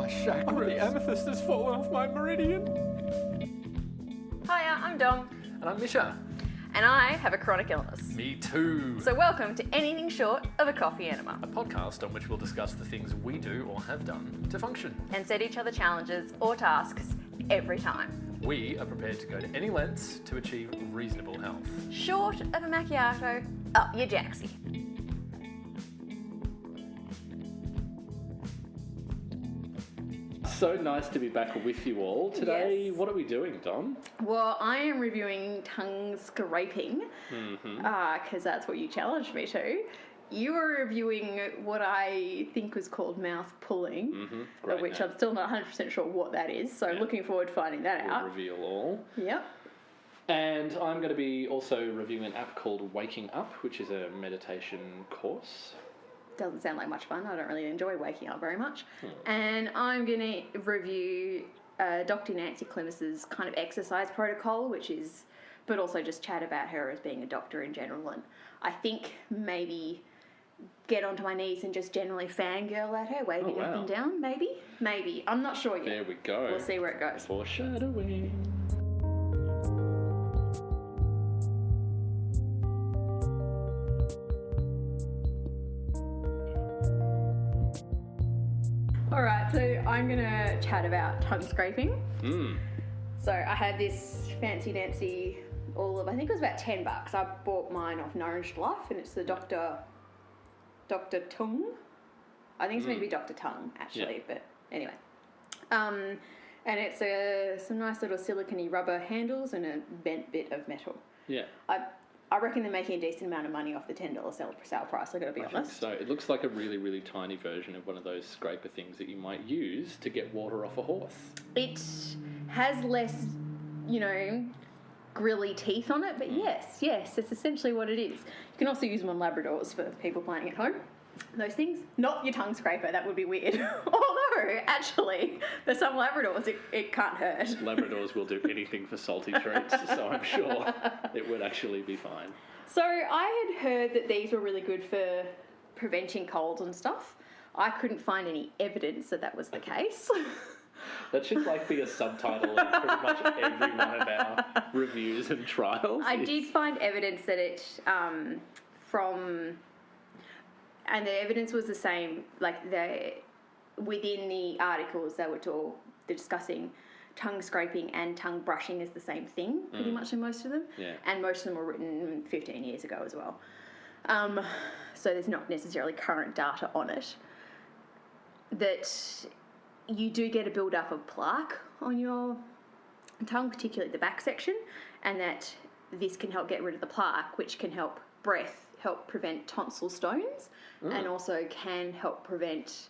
My chakra, the amethyst has fallen off my meridian. Hiya, I'm Dom. And I'm Misha. And I have a chronic illness. Me too. So welcome to Anything Short of a Coffee Enema. A podcast on which we'll discuss the things we do or have done to function. And set each other challenges or tasks every time. We are prepared to go to any lengths to achieve reasonable health. Short of a macchiato, up your jacksie. So nice to be back with you all. Today, Yes. What are we doing, Dom? Well, I am reviewing tongue scraping, because that's what you challenged me to. You were reviewing what I think was called mouth pulling, Great which name. I'm still not 100% sure what that is, so I'm looking forward to finding that We'll out. reveal all. Yep. And I'm going to be also reviewing an app called Waking Up, which is a meditation course. Doesn't sound like much fun. I don't really enjoy waking up very much. And I'm going to review Dr. Nancy Klimas's kind of exercise protocol, but also just chat about her as being a doctor in general. And I think maybe get onto my knees and just generally fangirl at her, waving up and down, maybe. I'm not sure yet. There we go. We'll see where it goes. Foreshadowing. Alright, so I'm going to chat about tongue scraping. So I had this fancy dancy, I think it was about $10. I bought mine off Nourished Life, and it's the Dr. Tongue. I think it's meant to be Dr. Tongue, actually, but anyway. And it's some nice little silicone rubber handles and a bent bit of metal. Yeah. I reckon they're making a decent amount of money off the $10 sale price, I gotta be honest. So it looks like a really, really tiny version of one of those scraper things that you might use to get water off a horse. It has less, grilly teeth on it, but yes, it's essentially what it is. You can also use them on Labradors for people playing at home. Those things, not your tongue scraper, that would be weird. Although, actually, for some Labradors, it can't hurt. Labradors will do anything for salty treats, so I'm sure it would actually be fine. So I had heard that these were really good for preventing colds and stuff. I couldn't find any evidence that was the case. That should be a subtitle in pretty much every one of our reviews and trials. I did find evidence that and the evidence was the same, within the articles they're discussing tongue scraping and tongue brushing is the same thing, pretty much in most of them. Yeah. And most of them were written 15 years ago as well. So there's not necessarily current data on it. That you do get a build-up of plaque on your tongue, particularly the back section, and that this can help get rid of the plaque, which can help prevent tonsil stones, and also can help prevent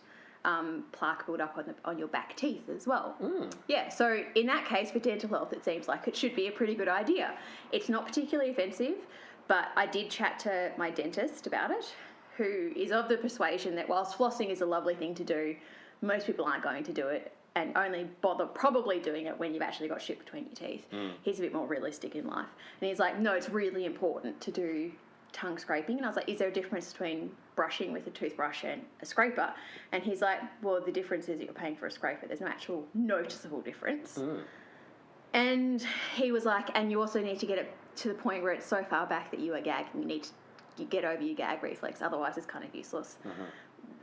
plaque build up on your back teeth as well. Yeah, so in that case, for dental health, it seems like it should be a pretty good idea. It's not particularly offensive, but I did chat to my dentist about it, who is of the persuasion that whilst flossing is a lovely thing to do, most people aren't going to do it and only bother probably doing it when you've actually got shit between your teeth. He's a bit more realistic in life. And he's like, no, it's really important to do tongue scraping. And I was like, is there a difference between brushing with a toothbrush and a scraper? And he's like, well, the difference is that you're paying for a scraper. There's no actual noticeable difference. And he was like, and you also need to get it to the point where it's so far back that you are gagging. You need to get over your gag reflex. Otherwise, it's kind of useless.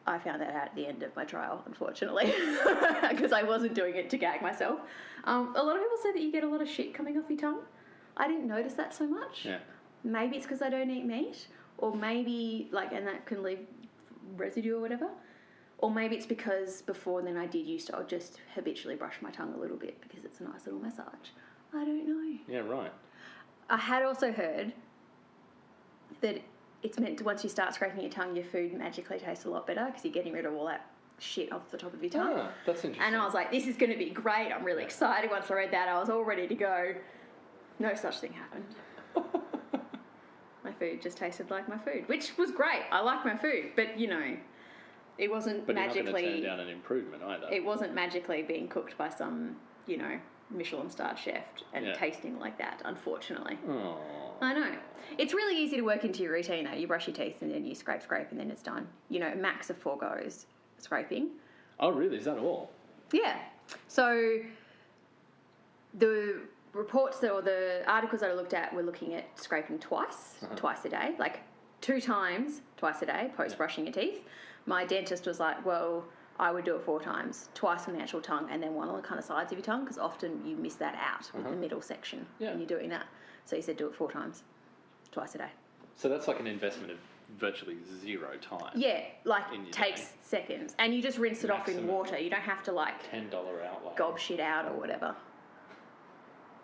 I found that out at the end of my trial, unfortunately, because I wasn't doing it to gag myself. A lot of people say that you get a lot of shit coming off your tongue. I didn't notice that so much. Yeah. Maybe it's because I don't eat meat, or maybe, and that can leave residue or whatever. Or maybe it's because before then I did used to just habitually brush my tongue a little bit because it's a nice little massage. I don't know. Yeah, right. I had also heard that it's meant to, once you start scraping your tongue, your food magically tastes a lot better because you're getting rid of all that shit off the top of your tongue. Ah, that's interesting. And I was like, this is going to be great. I'm really excited. Once I read that, I was all ready to go. No such thing happened. My food just tasted like my food, which was great. I like my food, but it wasn't But magically. you're not going to turn down an improvement either. It wasn't magically being cooked by some, Michelin-starred chef and tasting like that, unfortunately. Aww. I know. It's really easy to work into your routine, though. You brush your teeth and then you scrape, and then it's done. Max of 4 goes scraping. Oh, really? Is that all? Yeah. So the reports or the articles that I looked at were looking at scraping twice a day, like 2 times twice a day post brushing your teeth. My dentist was like, well, I would do it 4 times, twice on the actual tongue and then one on the kind of sides of your tongue, because often you miss that out with the middle section when you're doing that. So he said do it 4 times, twice a day. So that's like an investment of virtually 0 time. Yeah, like in takes day. Seconds. And you just rinse it off in water. You don't have to like $10 outlay. gob shit out or whatever.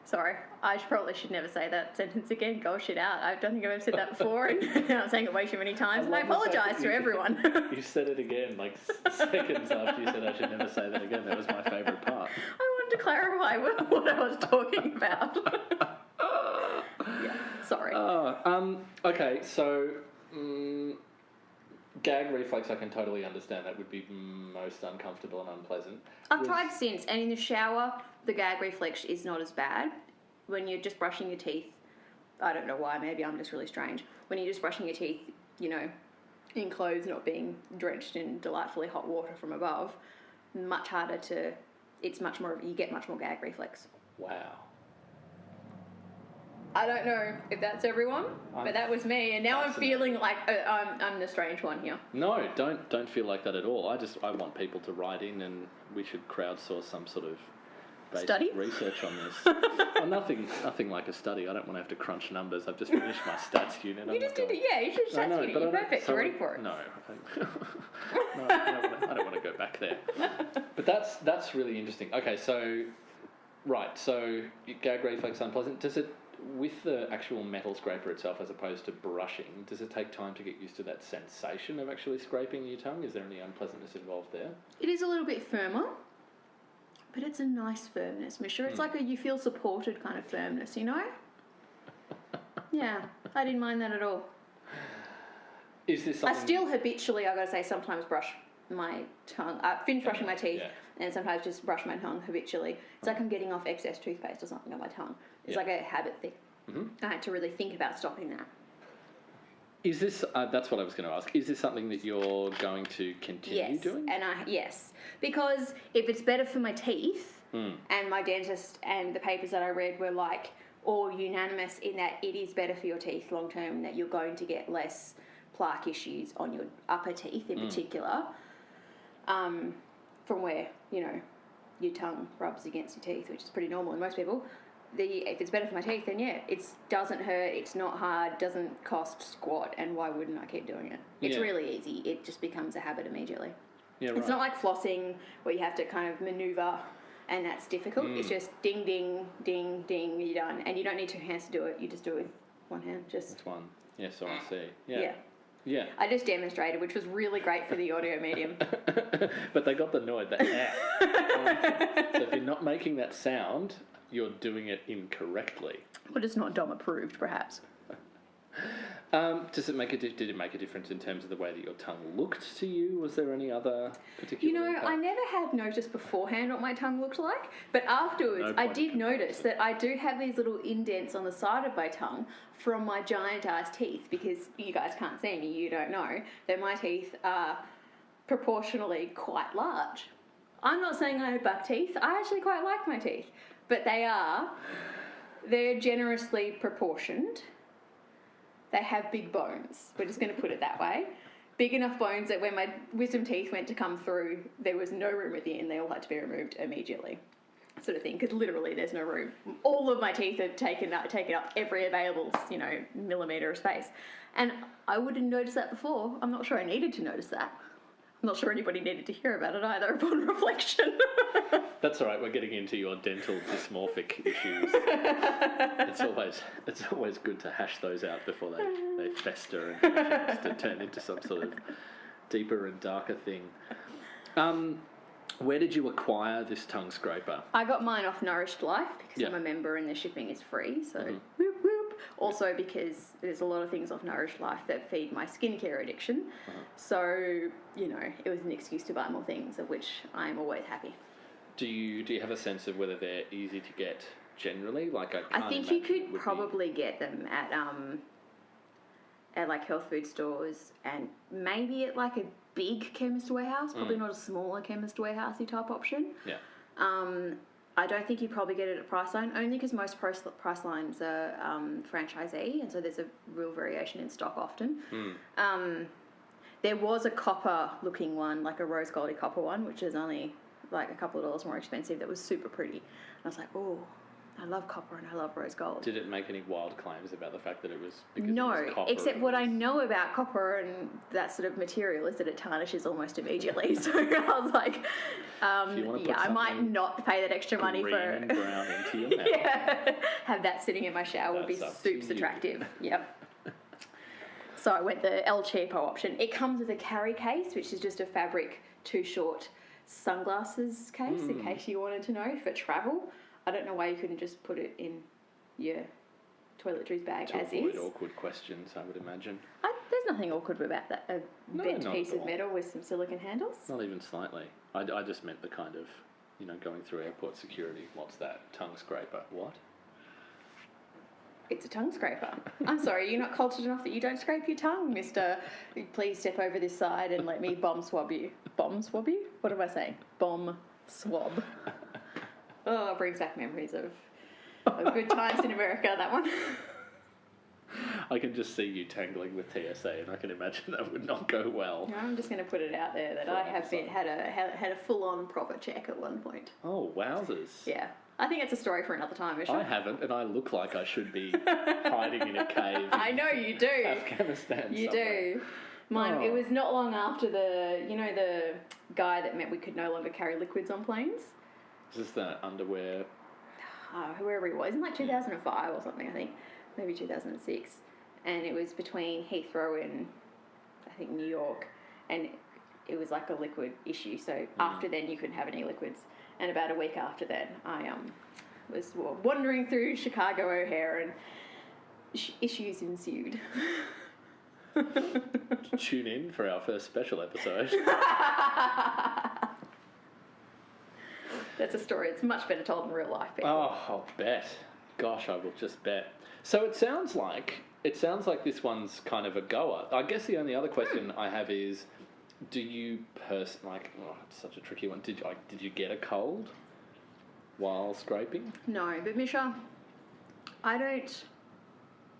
Sorry, I probably should never say that sentence again, gob shit out. I don't think I've ever said that before, and I'm saying it way too many times, and I apologise to everyone. You said it again, like seconds after you said I should never say that again. That was my favourite part. I wanted to clarify what I was talking about. Yeah, sorry. Okay, so gag reflex, I can totally understand. That would be most uncomfortable and unpleasant. I've tried since, and in the shower, the gag reflex is not as bad. When you're just brushing your teeth, I don't know why, maybe I'm just really strange. When you're just brushing your teeth, you know, in clothes not being drenched in delightfully hot water from above, much harder to, it's much more, you get much more gag reflex. Wow. I don't know if that's everyone, but that was me, and now I'm feeling like I'm the strange one here. No, don't feel like that at all. I want people to write in, and we should crowdsource some sort of basic study research on this. Well, nothing like a study. I don't want to have to crunch numbers. I've just finished my stats unit. You just did it, yeah. You should stats unit. You're perfect. You're ready for it. No, I don't want to go back there. But that's really interesting. Okay, so gag reflex unpleasant. Does it? With the actual metal scraper itself, as opposed to brushing, does it take time to get used to that sensation of actually scraping your tongue? Is there any unpleasantness involved there? It is a little bit firmer, but it's a nice firmness, Misha. It's like you feel supported kind of firmness, you know? Yeah, I didn't mind that at all. Is this something... I still habitually, I've got to say, sometimes brush my tongue. I finish brushing my teeth and sometimes just brush my tongue habitually. It's like I'm getting off excess toothpaste or something on my tongue. It's like a habit thing. I had to really think about stopping that. Is this, that's what I was going to ask, is this something that you're going to continue doing? Yes, because if it's better for my teeth, and my dentist and the papers that I read were like all unanimous in that it is better for your teeth long term, that you're going to get less plaque issues on your upper teeth in particular, from where, you know, your tongue rubs against your teeth, which is pretty normal in most people. If it's better for my teeth, then yeah, it doesn't hurt, it's not hard, doesn't cost squat, and why wouldn't I keep doing it? It's really easy. It just becomes a habit immediately. Yeah, right. It's not like flossing where you have to kind of manoeuvre and that's difficult. It's just ding, ding, ding, ding, you're done. And you don't need 2 hands to do it. You just do it with one hand. Just one. Yeah, so I see. Yeah. I just demonstrated, which was really great for the audio medium. But they got the noise, so if you're not making that sound, you're doing it incorrectly. Well, it's not DOM approved, perhaps. Did it make a difference in terms of the way that your tongue looked to you? Was there any other particular... You know, I never had noticed beforehand what my tongue looked like, but afterwards I did notice that I do have these little indents on the side of my tongue from my giant-ass teeth, because you guys can't see me, you don't know, that my teeth are proportionally quite large. I'm not saying I have buck teeth. I actually quite like my teeth, but they're generously proportioned. They have big bones. We're just going to put it that way. Big enough bones that when my wisdom teeth went to come through, there was no room at the end. They all had to be removed immediately, sort of thing, because literally there's no room. All of my teeth have taken up every available, millimetre of space. And I wouldn't notice that before. I'm not sure I needed to notice that. I'm not sure anybody needed to hear about it either upon reflection. That's all right. We're getting into your dental dysmorphic issues. It's always good to hash those out before they fester and to turn into some sort of deeper and darker thing. Where did you acquire this tongue scraper? I got mine off Nourished Life because I'm a member and the shipping is free. So whoop whoop. Also because there's a lot of things off Nourished Life that feed my skincare addiction. So, it was an excuse to buy more things, of which I'm always happy. Do you have a sense of whether they're easy to get generally? I think you could probably get them at like health food stores and maybe at like a big chemist warehouse, probably not a smaller chemist warehousey type option. Yeah. I don't think you probably get it at Priceline, only because most Pricelines are franchisee, and so there's a real variation in stock often. There was a copper-looking one, like a rose goldy copper one, which is only like a couple of dollars more expensive. That was super pretty. And I was like, oh, I love copper and I love rose gold. Did it make any wild claims about the fact that it was because no, it was copper? Except what I know about copper and that sort of material is that it tarnishes almost immediately. So I was like, I might not pay that extra money green for and brown into your mouth. yeah, have that sitting in my shower would be That's up to super you. attractive. Yep. So I went the El Cheapo option. It comes with a carry case, which is just a fabric too short sunglasses case, in case you wanted to know, for travel. I don't know why you couldn't just put it in your toiletries bag To as avoid is. awkward questions, I would imagine. There's nothing awkward about that. A No, bent not piece at of all. metal with some silicone handles. Not even slightly. I just meant the kind of, going through airport security. What's that? Tongue scraper. What? It's a tongue scraper. I'm sorry, you're not cultured enough that you don't scrape your tongue, mister. Please step over this side and let me bomb swab you. Bomb swab you? What am I saying? Bomb swab. Oh, it brings back memories of good times in America, that one. I can just see you tangling with TSA, and I can imagine that would not go well. I'm just going to put it out there that I have had a full-on proper check at one point. Oh, wowzers. Yeah. I think it's a story for another time, Misha. I haven't, and I look like I should be hiding in a cave. I know you do. Afghanistan. You somewhere. do. Mine. Oh. It was not long after the guy that meant we could no longer carry liquids on planes. Is this the underwear? Whoever he was, in like 2005 or something, I think, maybe 2006, and it was between Heathrow and I think New York, and it was like a liquid issue. So after then, you couldn't have any liquids, and about a week after that, I was wandering through Chicago O'Hare, and issues ensued. Tune in for our first special episode. That's a story. It's much better told in real life. People. Oh, I'll bet. Gosh, I will just bet. So it sounds like this one's kind of a goer. I guess the only other question I have is, do you it's such a tricky one. Did you get a cold while scraping? No, but Misha, I don't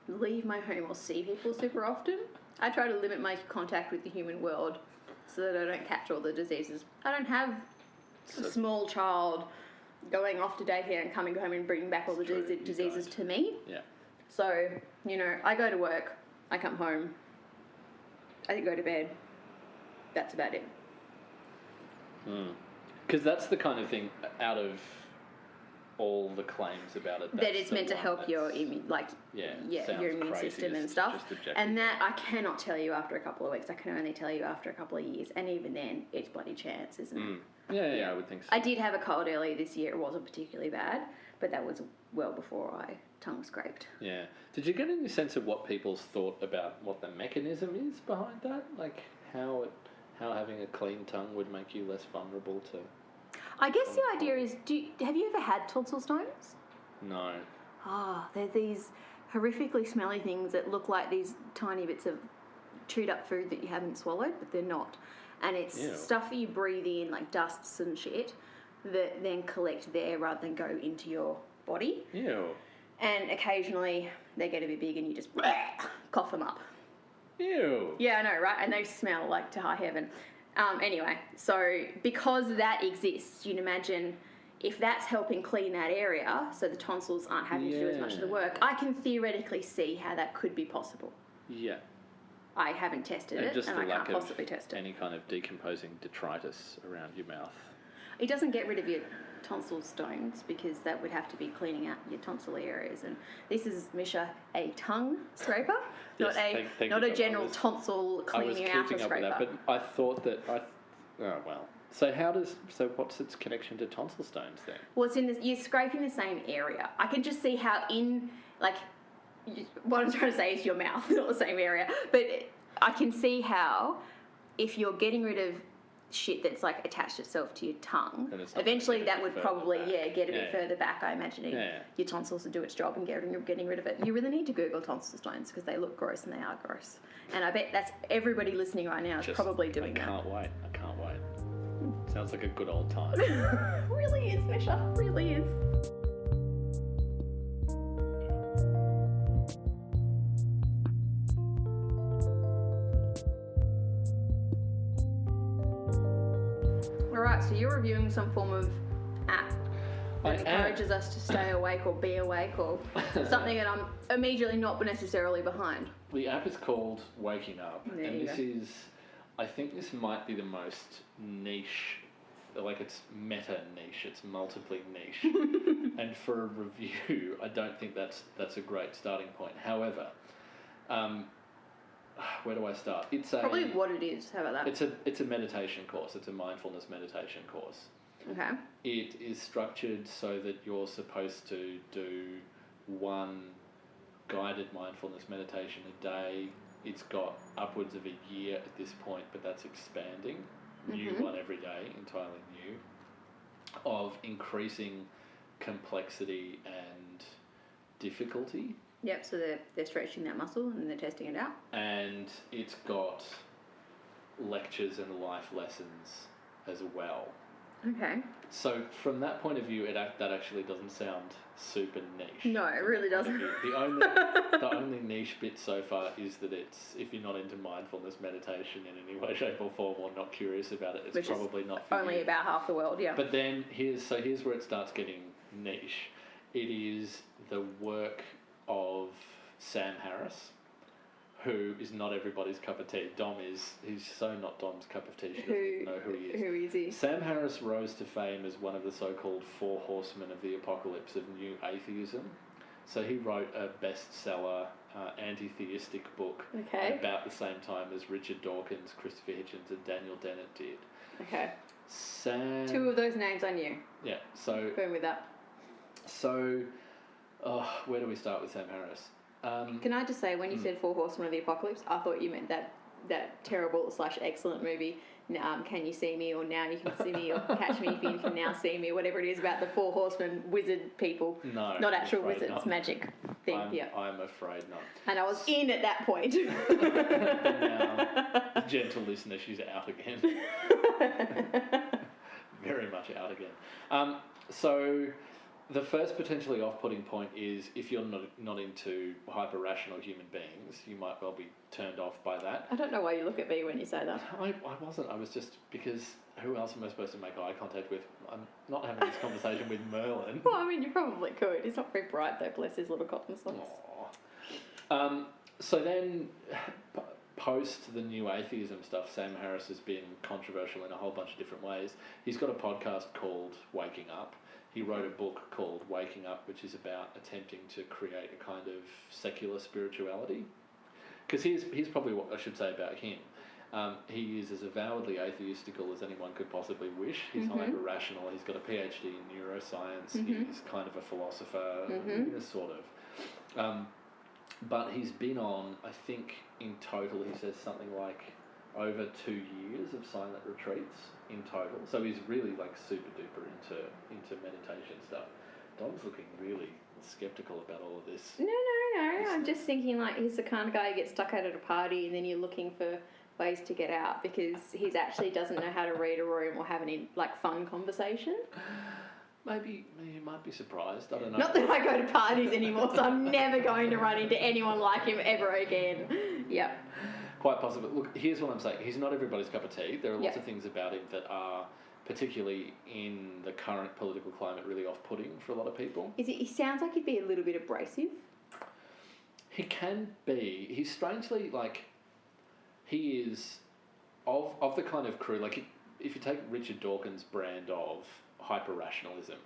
leave my home or see people super often. I try to limit my contact with the human world so that I don't catch all the diseases. I don't have a small child going off to daycare and coming home and bringing back all the diseases to me. Yeah. So, I go to work, I come home, I go to bed. That's about it. Because that's the kind of thing, out of all the claims about it, that it's meant to help your immune system and stuff. And that I cannot tell you after a couple of weeks. I can only tell you after a couple of years. And even then, it's bloody chance, isn't it? Yeah, I would think so. I did have a cold earlier this year. It wasn't particularly bad, but that was well before I tongue scraped. Yeah. Did you get any sense of what people's thought about what the mechanism is behind that? Like how having a clean tongue would make you less vulnerable to... I guess the idea is, have you ever had tonsil stones? No. They're these horrifically smelly things that look like these tiny bits of chewed up food that you haven't swallowed, but they're not. And it's stuff that you breathe in, like dusts and shit, that then collect there rather than go into your body. Ew. And occasionally they get a bit big and you just cough them up. Ew. Yeah, I know, right? And they smell like to high heaven. Anyway, so because that exists, you'd imagine if that's helping clean that area, so the tonsils aren't having to do as much of the work, I can theoretically see how that could be possible. Yeah. I haven't tested it, just and the I can't lack of possibly test it. any kind of decomposing detritus around your mouth. It doesn't get rid of your tonsil stones because that would have to be cleaning out your tonsil areas. And this is, Misha, a tongue scraper, Yes, not a general I was tonsil cleaning out keeping up scraper. with that, but I thought that So what's its connection to tonsil stones then? Well, you're scraping the same area. I can just see how what I'm trying to say is your mouth, not the same area. But I can see how if you're getting rid of shit that's like attached itself to your tongue. Then it's not Eventually, gonna get that a would bit probably further back. get a bit Yeah. further back. I imagine your tonsils to do its job and getting rid of it. You really need to Google tonsil stones because they look gross and they are gross. And I bet that's everybody listening right now is probably doing that. I can't wait. Sounds like a good old time. Really is, Misha. Really is. Alright, so you're reviewing some form of app that encourages us to stay awake or be awake or something that I'm immediately not necessarily behind. The app is called Waking Up, There and you this go. is, I think this might be the most niche, like it's meta niche, it's multiply niche. And for a review, I don't think that's a great starting point. However, where do I start? It's Probably what it is. How about that? it's a meditation course. It's a mindfulness meditation course. Okay. It is structured so that you're supposed to do one guided mindfulness meditation a day. It's got upwards of a year at this point, but that's expanding. New one every day, entirely new, of increasing complexity and difficulty. Yep, so they're stretching that muscle and they're testing it out. And it's got lectures and life lessons as well. Okay. So from that point of view, that actually doesn't sound super niche. No, it really doesn't. The only niche bit so far is that it's, if you're not into mindfulness meditation in any way, shape or form, or not curious about it, it's Which probably is not for only you. about half the world, yeah. But then here's where it starts getting niche. It is the work of Sam Harris, who is not everybody's cup of tea. He's so not Dom's cup of tea, she doesn't even know who he is. Who is he? Sam Harris rose to fame as one of the so-called four horsemen of the apocalypse of new atheism. So he wrote a bestseller anti-theistic book about the same time as Richard Dawkins, Christopher Hitchens and Daniel Dennett did. Okay. Sam... Two of those names I knew. Yeah, so... Going with that. So, where do we start with Sam Harris? Can I just say, when you said Four Horsemen of the Apocalypse, I thought you meant that terrible / excellent movie, Can You See Me, or Now You Can See Me, or Catch Me If You Can Now See Me, whatever it is about the four horsemen wizard people. No, not actual I'm afraid wizards, not. magic thing. I'm afraid not. And I was in at that point. Now, gentle listener, she's out again. Very much out again. So, the first potentially off-putting point is if you're not into hyper-rational human beings, you might well be turned off by that. I don't know why you look at me when you say that. I wasn't. I was just, because who else am I supposed to make eye contact with? I'm not having this conversation with Merlin. Well, I mean, you probably could. He's not very bright though, bless his little cotton socks. So then, post the new atheism stuff, Sam Harris has been controversial in a whole bunch of different ways. He's got a podcast called Waking Up. He wrote a book called Waking Up, which is about attempting to create a kind of secular spirituality. Because here's probably what I should say about him. He is as avowedly atheistical as anyone could possibly wish. He's hyper-rational. He's got a PhD in neuroscience. He's kind of a philosopher, sort of. But he's been on, I think, in total, he says something like over 2 years of silent retreats in total. So he's really like super duper into meditation stuff. Dom's looking really skeptical about all of this. No. I'm just thinking like he's the kind of guy who gets stuck out at a party and then you're looking for ways to get out because he actually doesn't know how to read a room or have any like fun conversation. Maybe you might be surprised. I don't know. Not that I go to parties anymore, so I'm never going to run into anyone like him ever again. Yep. Quite possible. Look, here's what I'm saying. He's not everybody's cup of tea. There are lots of things about him that are, particularly in the current political climate, really off-putting for a lot of people. He sounds like he'd be a little bit abrasive. He can be. He's strangely, like, he is of the kind of crew, like, if you take Richard Dawkins' brand of hyper-rationalism,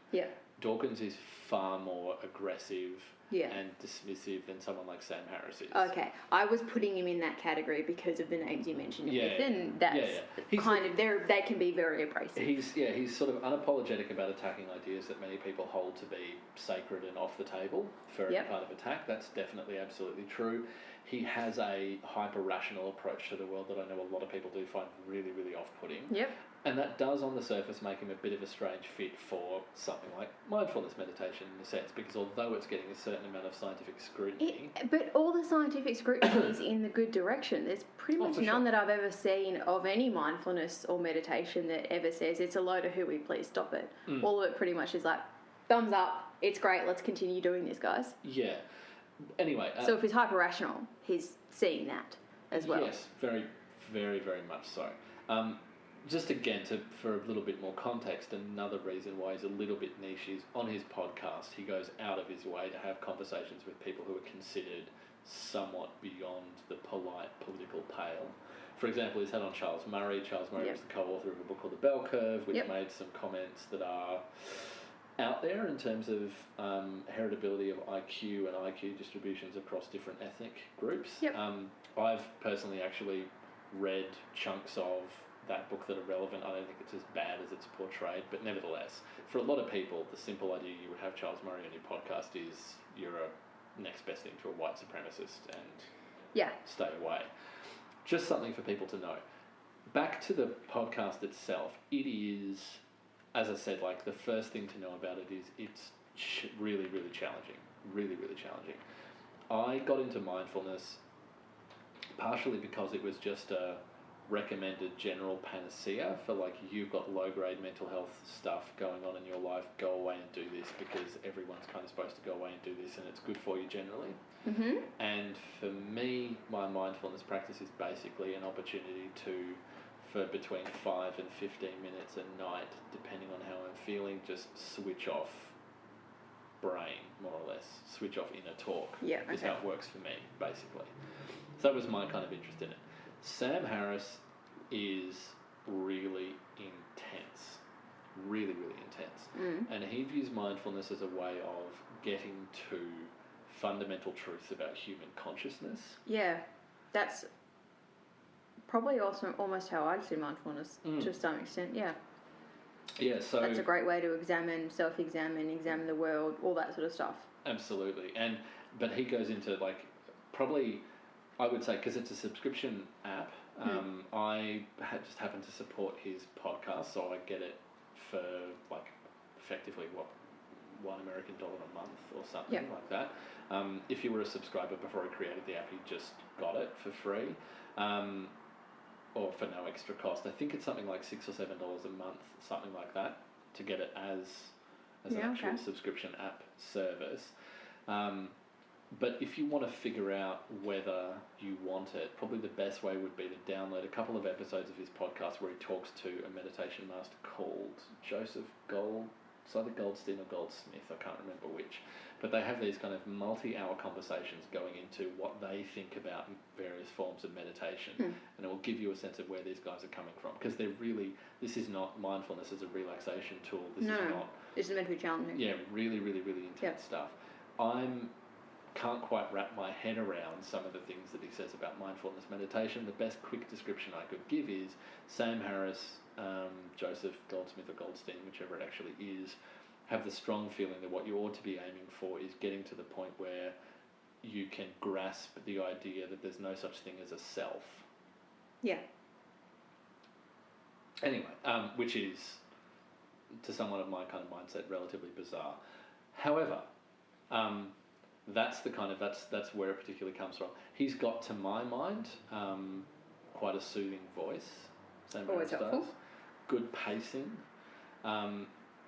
Dawkins is far more aggressive and dismissive than someone like Sam Harris is. Okay, I was putting him in that category because of the names you mentioned him with, and that's kind of, they can be very abrasive. He's sort of unapologetic about attacking ideas that many people hold to be sacred and off the table for any kind of attack. That's definitely absolutely true. He has a hyper-rational approach to the world that I know a lot of people do find really, really off-putting. Yep. And that does, on the surface, make him a bit of a strange fit for something like mindfulness meditation in a sense, because although it's getting a certain amount of scientific scrutiny... But all the scientific scrutiny is in the good direction. There's pretty much none that I've ever seen of any mindfulness or meditation that ever says it's a load of hooey, please stop it. All of it pretty much is like, thumbs up, it's great, let's continue doing this, guys. Yeah. Anyway... so if he's hyper-rational, he's seeing that as well. Yes, very, very, very much so. Just again, for a little bit more context, another reason why he's a little bit niche is on his podcast, he goes out of his way to have conversations with people who are considered somewhat beyond the polite political pale. For example, he's had on Charles Murray. Charles Murray was the co-author of a book called The Bell Curve, which made some comments that are out there in terms of heritability of IQ and IQ distributions across different ethnic groups. I've personally actually read chunks of that book that are relevant. I don't think it's as bad as it's portrayed, but nevertheless, for a lot of people, the simple idea you would have Charles Murray on your podcast is you're a next best thing to a white supremacist and stay away. Just something for people to know. Back to the podcast itself, it is, as I said, like the first thing to know about it is it's really, really challenging. Really, really challenging. I got into mindfulness partially because it was just a recommended general panacea for like, you've got low-grade mental health stuff going on in your life, go away and do this because everyone's kind of supposed to go away and do this and it's good for you generally. And for me, my mindfulness practice is basically an opportunity for between 5 and 15 minutes a night, depending on how I'm feeling, just switch off brain, more or less. Switch off inner talk is how it works for me, basically. So that was my kind of interest in it. Sam Harris is really intense. Really, really intense. And he views mindfulness as a way of getting to fundamental truths about human consciousness. Yeah, that's probably also almost how I see mindfulness to some extent, Yeah, so... That's a great way to examine, self-examine, examine the world, all that sort of stuff. Absolutely. But he goes into, like, probably... I would say, because it's a subscription app, I just happen to support his podcast, so I get it for, like, effectively, $1 American a month or something like that. If you were a subscriber before he created the app, you just got it for free, or for no extra cost. I think it's something like $6 or $7 a month, something like that, to get it as an actual subscription app service. But if you want to figure out whether you want it, probably the best way would be to download a couple of episodes of his podcast where he talks to a meditation master called Joseph it's either Goldstein or Goldsmith, I can't remember which. But they have these kind of multi-hour conversations going into what they think about various forms of meditation. And it will give you a sense of where these guys are coming from. Because this is not mindfulness as a relaxation tool. This is meant to be challenging. Yeah, really, really, really intense stuff. Can't quite wrap my head around some of the things that he says about mindfulness meditation. The best quick description I could give is Sam Harris, Joseph Goldsmith or Goldstein, whichever it actually is, have the strong feeling that what you ought to be aiming for is getting to the point where you can grasp the idea that there's no such thing as a self. Yeah. Anyway, which is, to someone of my kind of mindset, relatively bizarre. However, that's where it particularly comes from. He's got, to my mind, quite a soothing voice. Always helpful. Good pacing.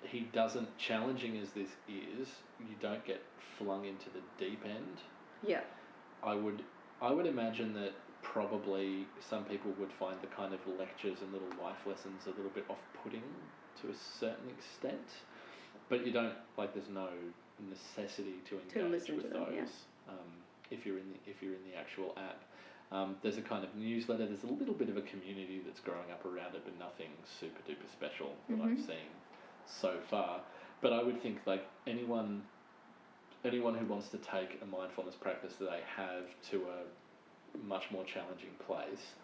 He doesn't, challenging as this is, you don't get flung into the deep end. Yeah. I would imagine that probably some people would find the kind of lectures and little life lessons a little bit off-putting to a certain extent, but you don't, like, there's no necessity to engage with those. If you're in the actual app, there's a kind of newsletter. There's a little bit of a community that's growing up around it, but nothing super duper special that I've seen so far. But I would think, like, anyone who wants to take a mindfulness practice that they have to a much more challenging place,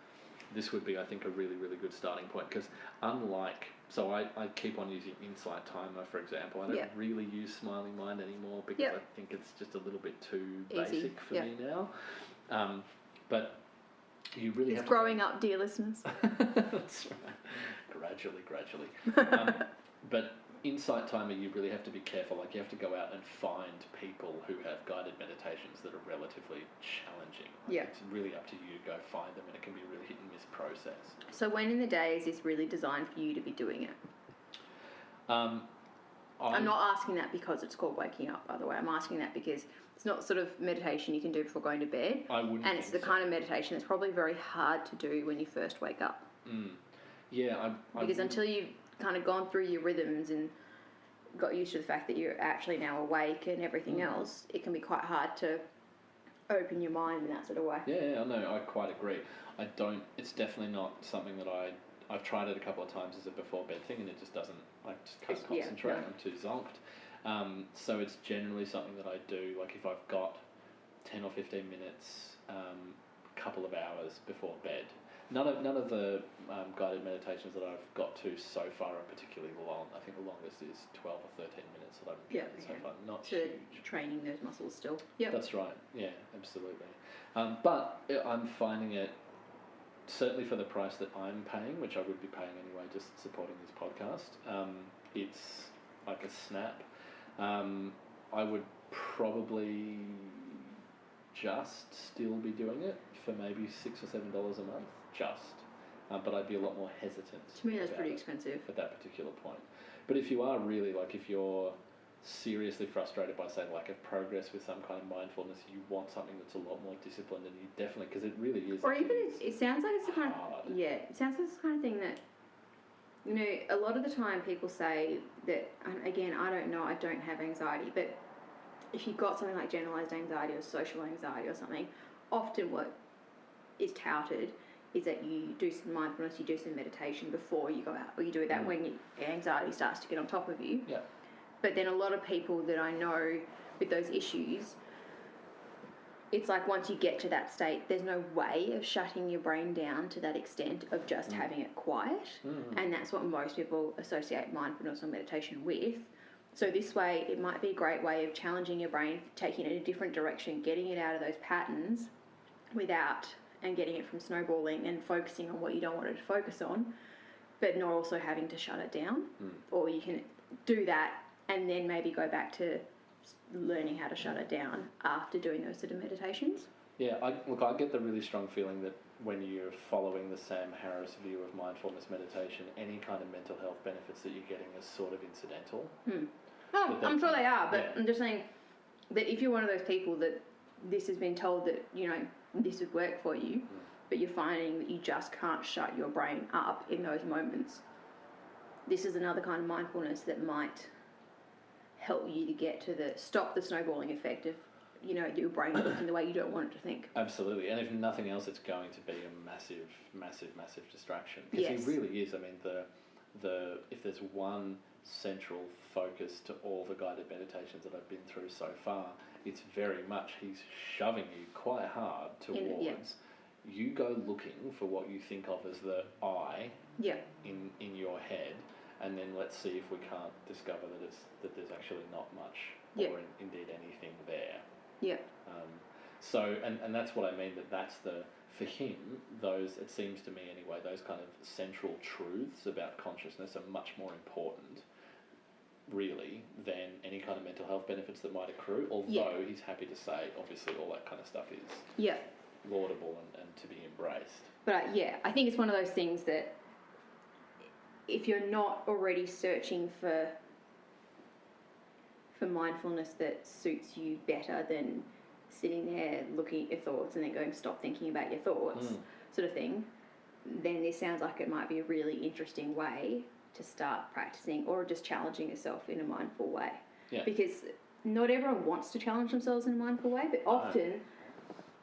this would be, I think, a really, really good starting point. Because so I keep on using Insight Timer, for example. I don't really use Smiling Mind anymore because I think it's just a little bit too basic for me now. But You really It's have growing up, dear listeners. That's right. Gradually. But insight timer, you really have to be careful. Like, you have to go out and find people who have guided meditations that are relatively challenging. Like, Yeah. It's really up to you to go find them, and it can be a really hit and miss process. So when in the day is this really designed for you to be doing it? I'm not asking that because it's called waking up, by the way. I'm asking that because it's not sort of meditation you can do before going to bed. I wouldn't and it's the think so. kind of meditation that's probably very hard to do when you first wake up. Yeah, Because until you've kind of gone through your rhythms and got used to the fact that you're actually now awake and everything else, it can be quite hard to open your mind in that sort of way. Yeah, no, I quite agree. It's definitely not something that I've tried it a couple of times as a before bed thing, and it just doesn't, I just can't concentrate. no. I'm too zonked. So it's generally something that I do, like if I've got 10 or 15 minutes, couple of hours before bed. None of the guided meditations that I've got to so far are particularly long. I think the longest is 12 or 13 minutes that I've done so far. Not So huge. training those muscles still. Yeah. That's right. Yeah, absolutely. But I'm finding it, certainly for the price that I'm paying, which I would be paying anyway, just supporting this podcast, it's like a snap. I would probably just still be doing it for maybe $6 or $7 a month, but I'd be a lot more hesitant. To me, that's about pretty it expensive. at that particular point. But if you are really, like, if you're seriously frustrated by, say, lack of progress with some kind of mindfulness, you want something that's a lot more disciplined, and you definitely, because it really is. Or even it sounds like it's the kind hard. of, it sounds like it's the kind of thing that, you know, a lot of the time people say that, and again, I don't know, I don't have anxiety, but if you've got something like generalised anxiety or social anxiety or something, often what is touted is that you do some mindfulness, you do some meditation before you go out, or you do that when your anxiety starts to get on top of you. Yeah. But then a lot of people that I know with those issues, it's like once you get to that state, there's no way of shutting your brain down to that extent of just having it quiet. And that's what most people associate mindfulness or meditation with. So this way, it might be a great way of challenging your brain, taking it in a different direction, getting it out of those patterns and getting it from snowballing and focusing on what you don't want it to focus on, but not also having to shut it down. Or you can do that and then maybe go back to learning how to shut it down after doing those sort of meditations. Yeah, I get the really strong feeling that when you're following the Sam Harris view of mindfulness meditation, any kind of mental health benefits that you're getting is sort of incidental. Oh, I'm sure they are, but yeah. I'm just saying that if you're one of those people that this has been told that, you know, this would work for you, but you're finding that you just can't shut your brain up in those moments, this is another kind of mindfulness that might help you to get to stop the snowballing effect of, you know, your brain thinking the way you don't want it to think. Absolutely, and if nothing else, it's going to be a massive distraction. Because Yes. he really is. I mean, the if there's one central focus to all the guided meditations that I've been through so far, it's very much he's shoving you quite hard towards. You go looking for what you think of as the I in your head, and then let's see if we can't discover that there's actually not much or indeed anything there. Yeah. So, and that's what I mean, that's for him, it seems to me anyway, those kind of central truths about consciousness are much more important, really, than any kind of mental health benefits that might accrue, although he's happy to say, obviously, all that kind of stuff is laudable and to be embraced. But I think it's one of those things that if you're not already searching for mindfulness that suits you better than sitting there looking at your thoughts and then going, stop thinking about your thoughts, sort of thing, then this sounds like it might be a really interesting way to start practicing or just challenging yourself in a mindful way. Yeah. Because not everyone wants to challenge themselves in a mindful way, but often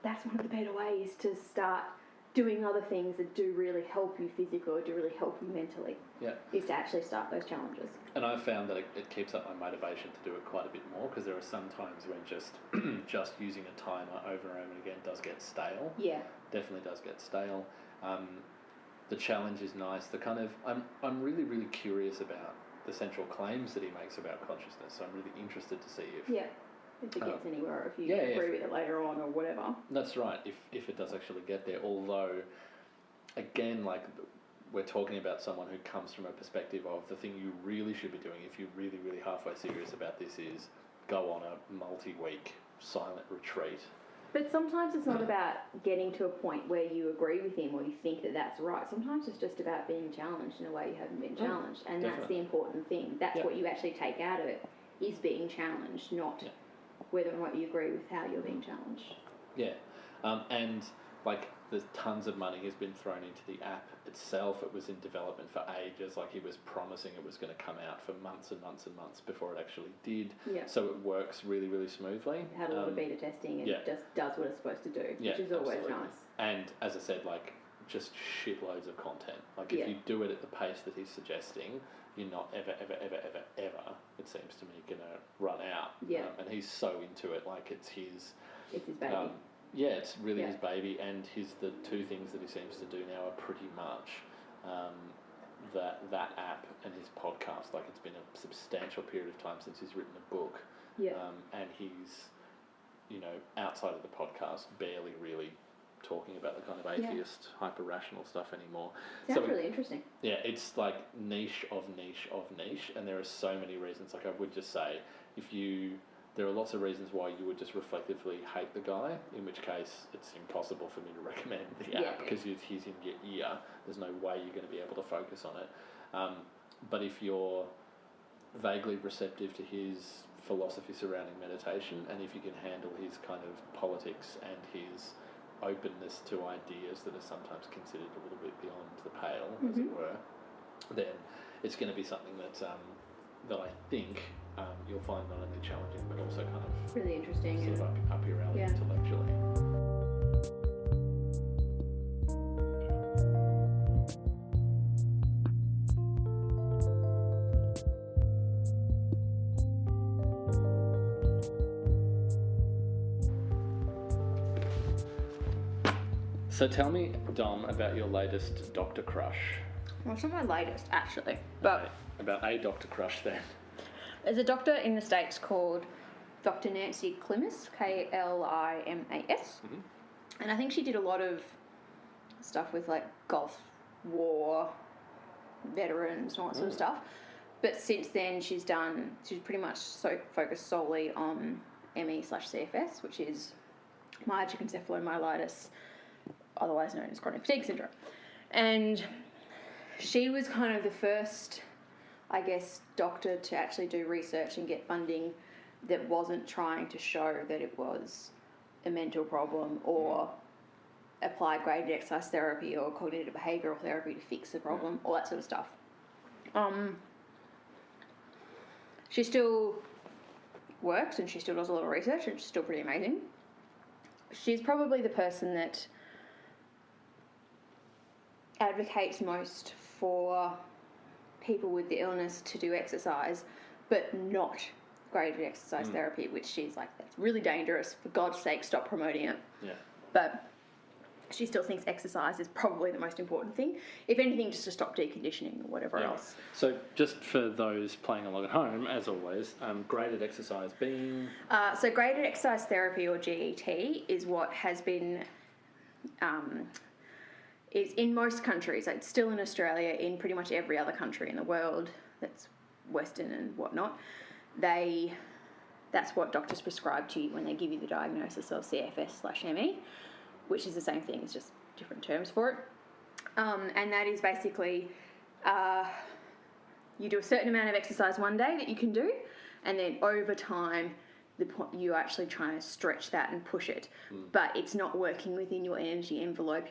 that's one of the better ways to start doing other things that do really help you physically or do really help you mentally. Yeah. Is to actually start those challenges. And I've found that it keeps up my motivation to do it quite a bit more, because there are some times when just using a timer over and over again does get stale. Yeah. Definitely does get stale. The challenge is nice. The kind of I'm really, really curious about the central claims that he makes about consciousness. So I'm really interested to see if it gets anywhere, or if you yeah, agree with it later on or whatever. That's right, if it does actually get there. Although, again, like, we're talking about someone who comes from a perspective of the thing you really should be doing if you're really, really halfway serious about this is go on a multi-week silent retreat. But sometimes it's not about getting to a point where you agree with him or you think that that's right. Sometimes it's just about being challenged in a way you haven't been challenged. And definitely. That's the important thing. That's what you actually take out of it, is being challenged, not whether or not you agree with how you're being challenged. Yeah. And, like, there's tons of money has been thrown into the app itself. It was in development for ages. Like, he was promising it was going to come out for months and months and months before it actually did. Yeah. So it works really, really smoothly. It had a lot of beta testing and it just does what it's supposed to do, which is always nice. And as I said, like, just shitloads of content. Like, if you do it at the pace that he's suggesting, you're not ever, it seems to me, going to run out. Yeah. And he's so into it. Like, it's his baby. Yeah, it's really his baby, and the two things that he seems to do now are pretty much that app and his podcast. Like, it's been a substantial period of time since he's written a book, and he's, outside of the podcast, barely really talking about the kind of atheist, hyper-rational stuff anymore. Sounds really interesting. Yeah, it's like niche of niche of niche, and there are so many reasons. Like, I would just say, there are lots of reasons why you would just reflectively hate the guy, in which case it's impossible for me to recommend the app because he's in your ear. There's no way you're going to be able to focus on it. But if you're vaguely receptive to his philosophy surrounding meditation, and if you can handle his kind of politics and his openness to ideas that are sometimes considered a little bit beyond the pale, as it were, then it's going to be something that I think you'll find not only challenging but also kind of really interesting, sort of up your alley intellectually. So tell me, Dom, about your latest doctor crush. Well, it's not my latest, actually, but about a doctor crush then. There's a doctor in the States called Dr. Nancy Klimas, Klimas, and I think she did a lot of stuff with, like, Gulf War veterans and all that sort of stuff. But since then, she's pretty much focused solely on ME/CFS, which is myalgic encephalomyelitis, otherwise known as chronic fatigue syndrome. And she was kind of the first, I guess, doctor to actually do research and get funding that wasn't trying to show that it was a mental problem or apply graded exercise therapy or cognitive behavioural therapy to fix the problem, all that sort of stuff. She still works and she still does a lot of research and she's still pretty amazing. She's probably the person that advocates most for people with the illness to do exercise, but not graded exercise therapy, which she's like, that's really dangerous. For God's sake, stop promoting it. Yeah. But she still thinks exercise is probably the most important thing. If anything, just to stop deconditioning or whatever else. So just for those playing along at home, as always, graded exercise being... So graded exercise therapy, or GET, is what has been... is in most countries, it's still in Australia, in pretty much every other country in the world that's Western and whatnot, that's what doctors prescribe to you when they give you the diagnosis of CFS/ME, which is the same thing, it's just different terms for it. And that is basically, you do a certain amount of exercise one day that you can do, and then over time, you actually try to stretch that and push it. But it's not working within your energy envelope.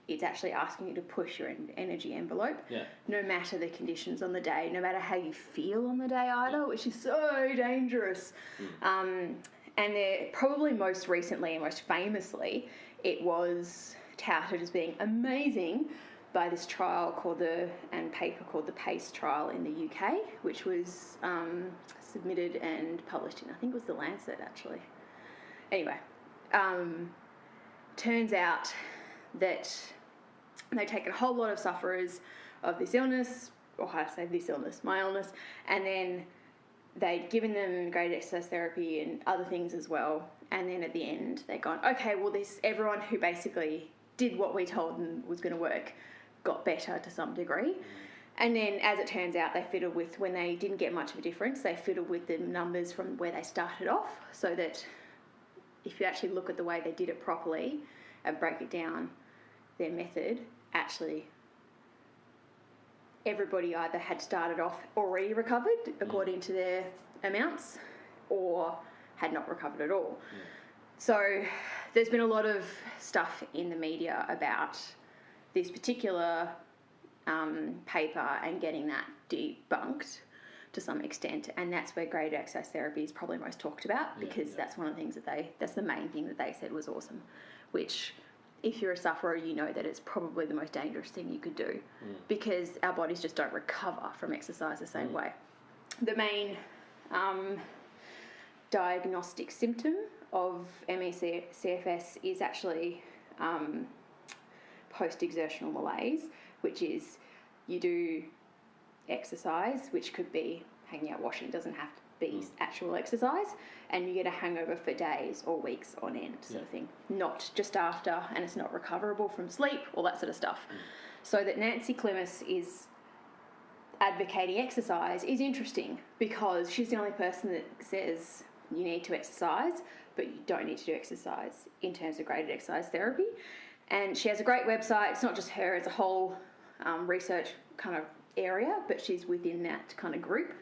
It's actually asking you to push your energy envelope, no matter the conditions on the day, no matter how you feel on the day either, which is so dangerous. And probably most recently and most famously, it was touted as being amazing by this trial paper called the PACE trial in the UK, which was submitted and published in, I think it was The Lancet, actually. Anyway, turns out that they've taken a whole lot of sufferers of this illness, or how to say this illness, my illness, and then they'd given them graded exercise therapy and other things as well. And then at the end, they'd gone, okay, well, everyone who basically did what we told them was going to work got better to some degree. And then, as it turns out, they fiddled with, when they didn't get much of a difference, they fiddled with the numbers from where they started off, so that if you actually look at the way they did it properly and break it down, their method, actually everybody either had started off already recovered according to their amounts or had not recovered at all. So there's been a lot of stuff in the media about this particular paper and getting that debunked to some extent, and that's where graded exercise therapy is probably most talked about, because that's one of the things that's the main thing that they said was awesome, which if you're a sufferer, you know that it's probably the most dangerous thing you could do, because our bodies just don't recover from exercise the same way. The main diagnostic symptom of ME/CFS is actually post-exertional malaise, which is you do exercise, which could be hanging out washing, doesn't have to be actual exercise, and you get a hangover for days or weeks on end, sort of thing. Not just after, and it's not recoverable from sleep, all that sort of stuff. So that Nancy Klimas is advocating exercise is interesting, because she's the only person that says you need to exercise, but you don't need to do exercise in terms of graded exercise therapy. And she has a great website. It's not just her, it's a whole research kind of area, but she's within that kind of group.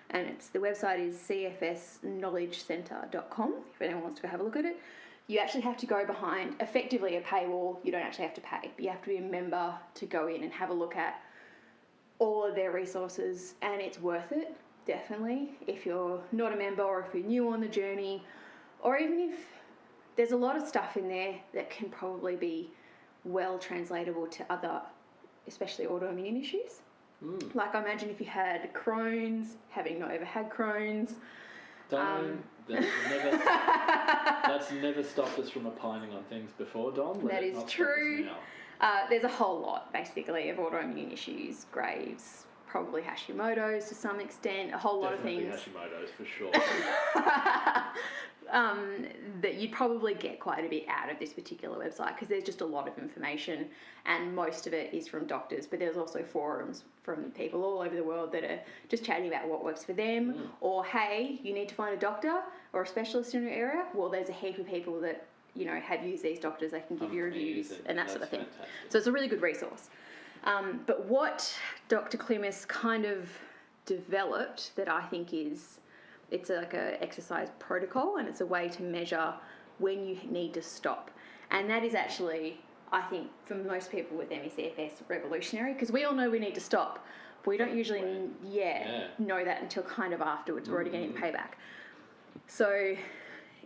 And the website is cfsknowledgecenter.com, if anyone wants to go have a look at it. You actually have to go behind effectively a paywall. You don't actually have to pay, but you have to be a member to go in and have a look at all of their resources, and it's worth it, definitely, if you're not a member or if you're new on the journey, or even if there's a lot of stuff in there that can probably be well translatable to other, especially autoimmune issues. Like, I imagine if you had Crohn's, having not ever had Crohn's. That's never stopped us from opining on things before, Dom. That is true. There's a whole lot, basically, of autoimmune issues, Graves', probably Hashimoto's to some extent, a whole lot of things. Definitely Hashimoto's, for sure. That you'd probably get quite a bit out of this particular website, because there's just a lot of information, and most of it is from doctors, but there's also forums from people all over the world that are just chatting about what works for them, or hey, you need to find a doctor or a specialist in your area. Well, there's a heap of people that, you know, have used these doctors. They can give you reviews and that sort of thing. Fantastic. So it's a really good resource. But what Dr. Klimas kind of developed that I think it's like a exercise protocol, and it's a way to measure when you need to stop. And that is actually, I think, for most people with ME/CFS, revolutionary, because we all know we need to stop, but we don't usually know that until kind of afterwards. We're already getting payback. So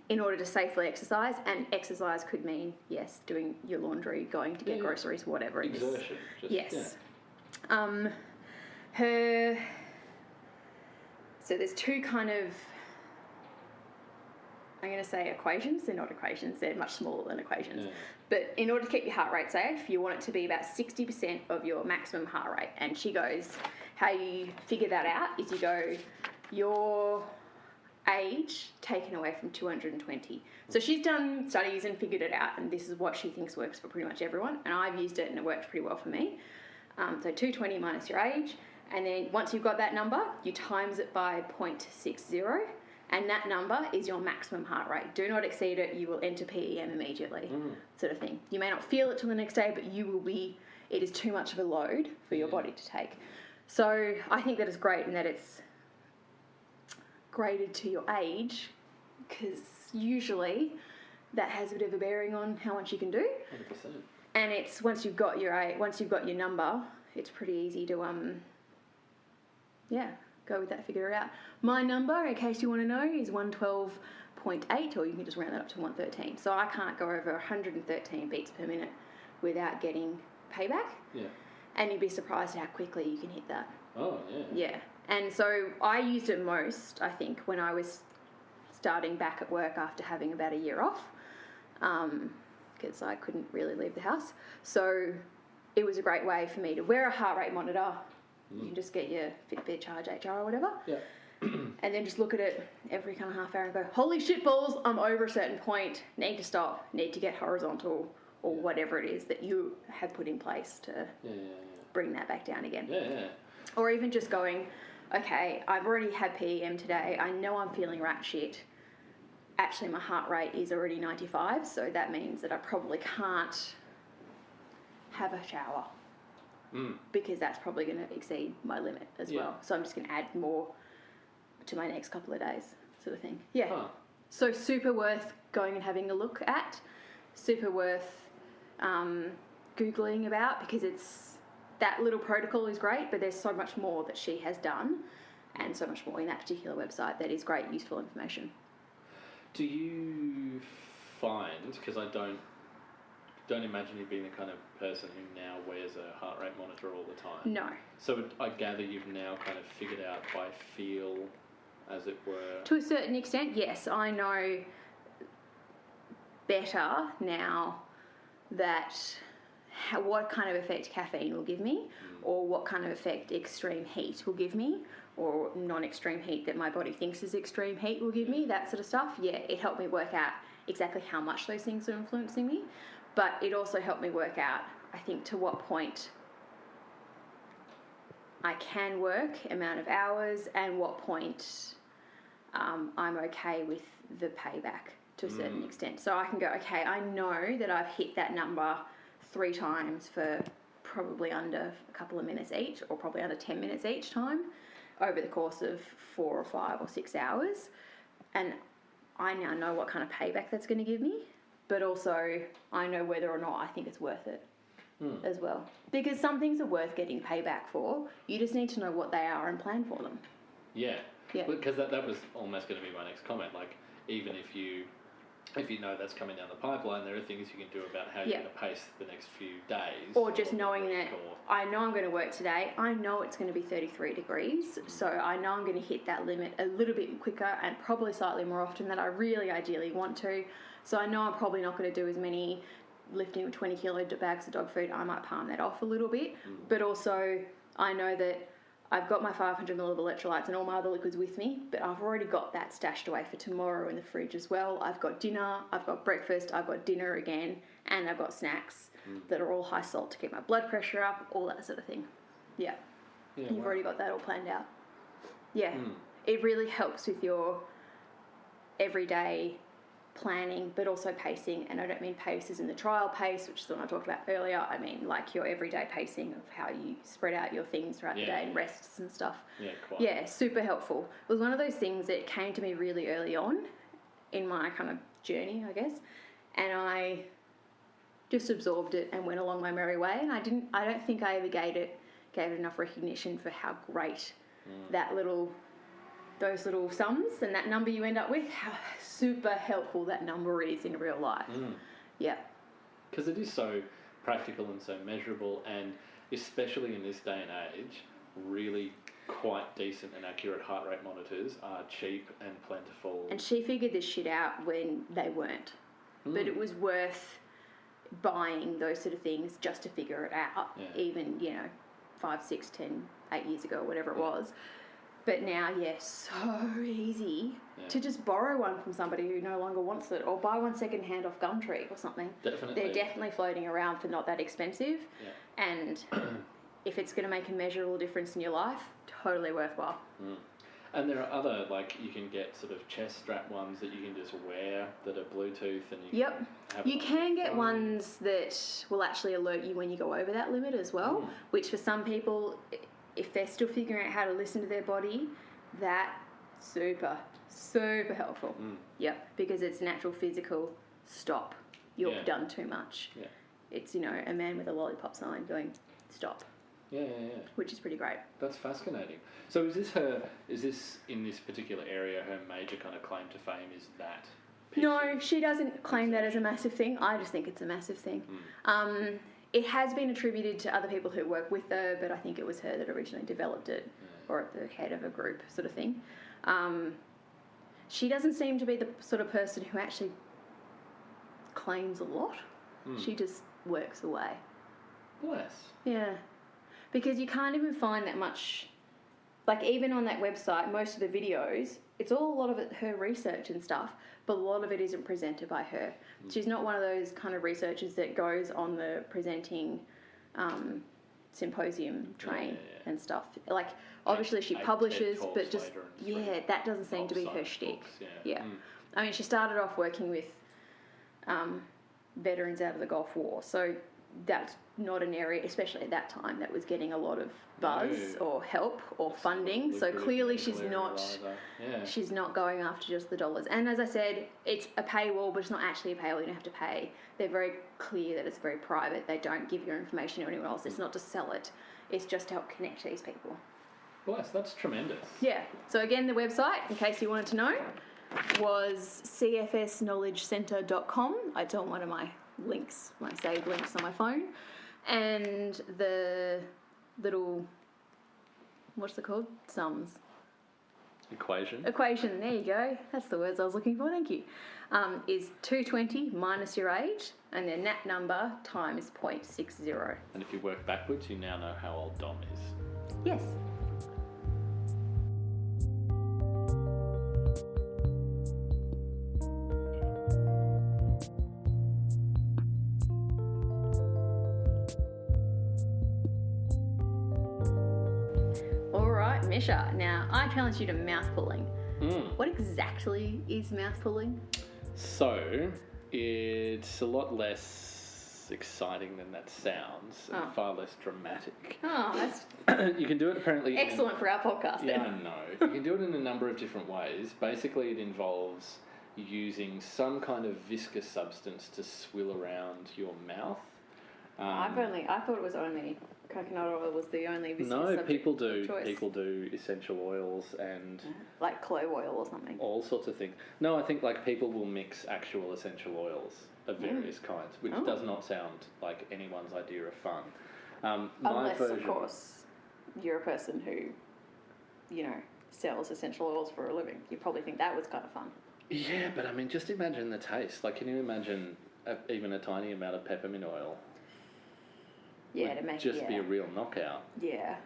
in order to safely exercise, and exercise could mean, yes, doing your laundry, going to get groceries, whatever it is. Exertion. Yes. So there's two kind of, I'm going to say equations. They're not equations. They're much smaller than equations. Yeah. But in order to keep your heart rate safe, you want it to be about 60% of your maximum heart rate. And she goes, how you figure that out is you go, your age taken away from 220. So she's done studies and figured it out, and this is what she thinks works for pretty much everyone. And I've used it, and it works pretty well for me. So 220 minus your age. And then once you've got that number, you times it by 0.60, and that number is your maximum heart rate. Do not exceed it. You will enter PEM immediately, sort of thing. You may not feel it till the next day, but you will be, it is too much of a load for your body to take. So I think that is great, and that it's graded to your age, because usually that has a bit of a bearing on how much you can do. 100%. And it's once you've got your number, it's pretty easy to go with that, figure it out. My number, in case you want to know, is 112.8, or you can just round that up to 113. So I can't go over 113 beats per minute without getting payback. Yeah. And you'd be surprised at how quickly you can hit that. Oh, yeah. Yeah. And so I used it most, I think, when I was starting back at work after having about a year off, because I couldn't really leave the house. So it was a great way for me to wear a heart rate monitor. You can just get your Fitbit Charge HR or whatever. Yeah. And then just look at it every kind of half hour and go, holy shit balls, I'm over a certain point, need to stop, need to get horizontal, or whatever it is that you have put in place to bring that back down again. Or even just going, okay, I've already had PEM today, I know I'm feeling rat shit. Actually, my heart rate is already 95, so that means that I probably can't have a shower because that's probably going to exceed my limit as well. So I'm just going to add more to my next couple of days, sort of thing. Yeah. Huh. So super worth going and having a look at. Super worth Googling about, because that little protocol is great, but there's so much more that she has done and so much more in that particular website that is great, useful information. Do you find, because I don't imagine you being the kind of person who now wears a heart rate monitor all the time. No. So I gather you've now kind of figured out by feel, as it were. To a certain extent, yes. I know better now that what kind of effect caffeine will give me, or what kind of effect extreme heat will give me, or non-extreme heat that my body thinks is extreme heat will give me, that sort of stuff. Yeah, it helped me work out exactly how much those things are influencing me. But it also helped me work out, I think, to what point I can work, amount of hours, and what point I'm okay with the payback to a certain extent. So I can go, okay, I know that I've hit that number 3 times for probably under a couple of minutes each, or probably under 10 minutes each time over the course of 4 or 5 or 6 hours. And I now know what kind of payback that's going to give me, but also I know whether or not I think it's worth it as well. Because some things are worth getting payback for. You just need to know what they are and plan for them. Yeah. Yeah. Because that was almost going to be my next comment. Like, even if you know that's coming down the pipeline, there are things you can do about how you're going to pace the next few days. Or just knowing that I know I'm going to work today. I know it's going to be 33 degrees. So I know I'm going to hit that limit a little bit quicker and probably slightly more often than I really ideally want to. So I know I'm probably not going to do as many lifting with 20 kilo bags of dog food. I might palm that off a little bit. But also I know that I've got my 500 ml of electrolytes and all my other liquids with me, but I've already got that stashed away for tomorrow in the fridge as well. I've got dinner, I've got breakfast, I've got dinner again, and I've got snacks that are all high salt to keep my blood pressure up, all that sort of thing. Yeah. You've already got that all planned out. Yeah. It really helps with your everyday planning, but also pacing. And I don't mean pace as in the trial pace, which is the one I talked about earlier. I mean like your everyday pacing of how you spread out your things throughout the day and rests and stuff. Yeah, quite. Yeah, super helpful. It was one of those things that came to me really early on in my kind of journey, I guess, and I just absorbed it and went along my merry way. And I don't think I ever gave it enough recognition for how great those little sums and that number you end up with, how super helpful that number is in real life. Yeah. Because it is so practical and so measurable, and especially in this day and age, really quite decent and accurate heart rate monitors are cheap and plentiful. And she figured this shit out when they weren't. But it was worth buying those sort of things just to figure it out, even, 5, 6, 10, 8 years ago, whatever it was. But now, so easy to just borrow one from somebody who no longer wants it, or buy one second-hand off Gumtree or something. Definitely. They're definitely floating around for not that expensive. Yeah. And if it's going to make a measurable difference in your life, totally worthwhile. And there are other, you can get sort of chest strap ones that you can just wear that are Bluetooth, and you can get ones that will actually alert you when you go over that limit as well, which for some people, if they're still figuring out how to listen to their body, that's super, super helpful. Yep, because it's natural physical stop. You've done too much. Yeah. It's, a man with a lollipop sign going, stop. Yeah. Which is pretty great. That's fascinating. So is this in this particular area her major kind of claim to fame is that? No, she doesn't claim that as a massive thing. I just think it's a massive thing. It has been attributed to other people who work with her, but I think it was her that originally developed it, or at the head of a group sort of thing. She doesn't seem to be the sort of person who actually claims a lot. She just works away. Bless. Yeah. Because you can't even find that much like even on that website, most of the videos, it's all a lot of it her research and stuff, but a lot of it isn't presented by her. She's not one of those kind of researchers that goes on the presenting symposium train and stuff. Like obviously she publishes, but just that doesn't seem to be her shtick. I mean, she started off working with veterans out of the Gulf War, so that's not an area, especially at that time, that was getting a lot of buzz or help or funding. So clearly she's not going after just the dollars. And as I said, it's a paywall, but it's not actually a paywall. You don't have to pay. They're very clear that it's very private. They don't give your information to anyone else. It's not to sell it. It's just to help connect these people. Bless, that's tremendous. Yeah. So again, the website, in case you wanted to know, was cfsknowledgecentre.com. It's on one of my links, my saved links on my phone. And the little, what's it called? Sums. Equation, there you go. That's the words I was looking for, thank you. Is 220 minus your age, and then that number times 0.60. And if you work backwards, you now know how old Dom is. Yes. Misha, now I challenge you to mouth pulling. What exactly is mouth pulling? So, it's a lot less exciting than that sounds, and far less dramatic. Oh, that's you can do it apparently. Excellent for our podcast. Yeah, I know. You can do it in a number of different ways. Basically, it involves using some kind of viscous substance to swill around your mouth. I thought it was only coconut oil was the only viscous subject people of do. choice. People do essential oils and like clove oil or something. All sorts of things. No, I think like people will mix actual essential oils of various kinds, which does not sound like anyone's idea of fun. Unless, of course, you're a person who, sells essential oils for a living. You probably think that was kind of fun. Yeah, but I mean, just imagine the taste. Like, can you imagine even a tiny amount of peppermint oil? Yeah, to make be a real knockout. Yeah.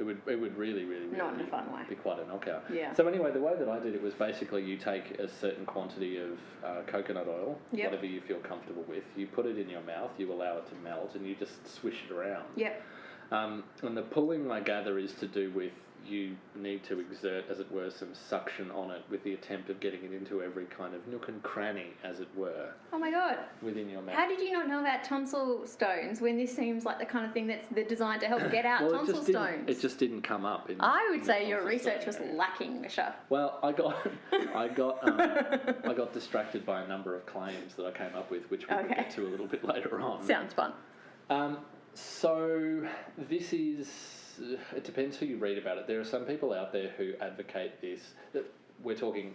It would really not in a fun way. Be quite a knockout. Yeah. So anyway, the way that I did it was basically you take a certain quantity of coconut oil, whatever you feel comfortable with. You put it in your mouth. You allow it to melt, and you just swish it around. Yep. And the pulling, I gather, is to do with you need to exert, as it were, some suction on it with the attempt of getting it into every kind of nook and cranny, as it were. Oh my God. Within your mouth. How did you not know about tonsil stones when this seems like the kind of thing that's designed to help get out tonsil stones? It just didn't come up. I would say your research was lacking, Misha. Well, I got distracted by a number of claims that I came up with, which we'll get to a little bit later on. Sounds fun. So this is... It depends who you read about it. There are some people out there who advocate this. We're talking,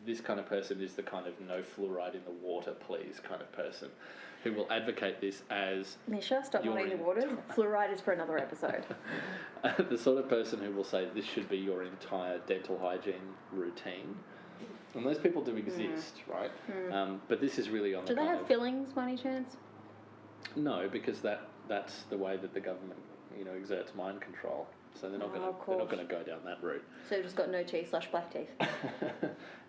this kind of person is the kind of no fluoride in the water, please kind of person, who will advocate this as... Misha, stop muddying the waters. Fluoride is for another episode. The sort of person who will say this should be your entire dental hygiene routine. And those people do exist, right? But this is really on the... Do they have fillings by any chance? No, because that's the way that the government... exerts mind control. So they're not going to go down that route. So they've just got no teeth / black teeth.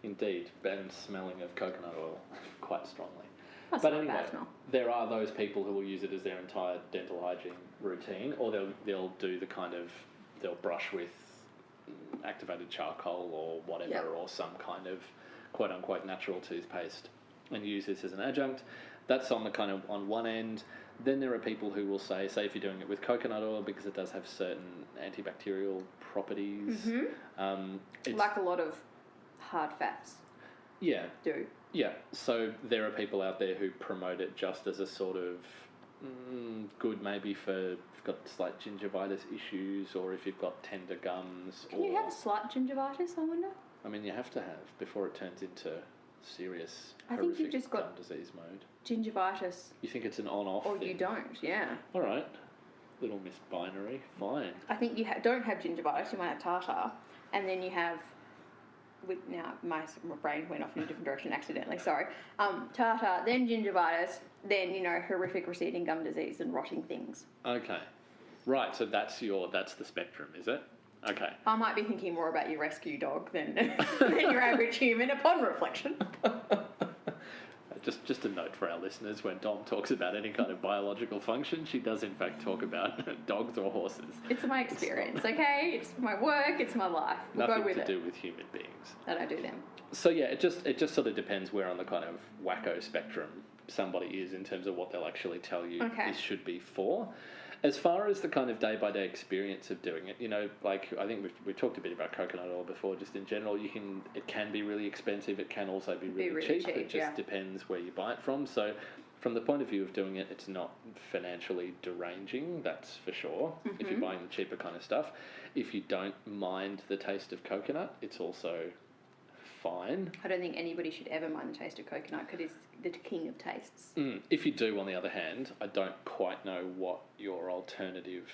Indeed, and smelling of coconut oil quite strongly. That's but not anyway, a bad smell. There are those people who will use it as their entire dental hygiene routine, or they'll do the kind of, they'll brush with activated charcoal or whatever, or some kind of quote unquote natural toothpaste, and use this as an adjunct. That's on the kind of on one end. Then there are people who will say if you're doing it with coconut oil, because it does have certain antibacterial properties. Like a lot of hard fats. Yeah. Do. Yeah. So there are people out there who promote it just as a sort of good maybe for if you've got slight gingivitis issues, or if you've got tender gums. Can you have slight gingivitis, I wonder? I mean, you have to have before it turns into serious I think you've just got gum disease mode. Gingivitis. You think it's an on-off or thing? You don't, yeah. All right. Little Miss Binary. Fine. I think you don't have gingivitis, you might have tartar, and then you have... Now, my brain went off in a different direction accidentally, sorry. Tartar, then gingivitis, then, horrific receding gum disease and rotting things. Okay. Right, so that's the spectrum, is it? Okay. I might be thinking more about your rescue dog than your average human upon reflection. Just a note for our listeners, when Dom talks about any kind of biological function, she does in fact talk about dogs or horses. It's my experience, okay? It's my work, it's my life. We'll Nothing go with to it. do with human beings. I don't do them. So yeah, it just sort of depends where on the kind of wacko spectrum somebody is in terms of what they'll actually tell you this should be for. As far as the kind of day-by-day experience of doing it, you know, like I think we've talked a bit about coconut oil before, just in general, it can be really expensive, it can also be really cheap. It just depends where you buy it from. So from the point of view of doing it, it's not financially deranging, that's for sure, if you're buying the cheaper kind of stuff. If you don't mind the taste of coconut, it's also fine. I don't think anybody should ever mind the taste of coconut because it's the king of tastes. If you do, on the other hand, I don't quite know what your alternative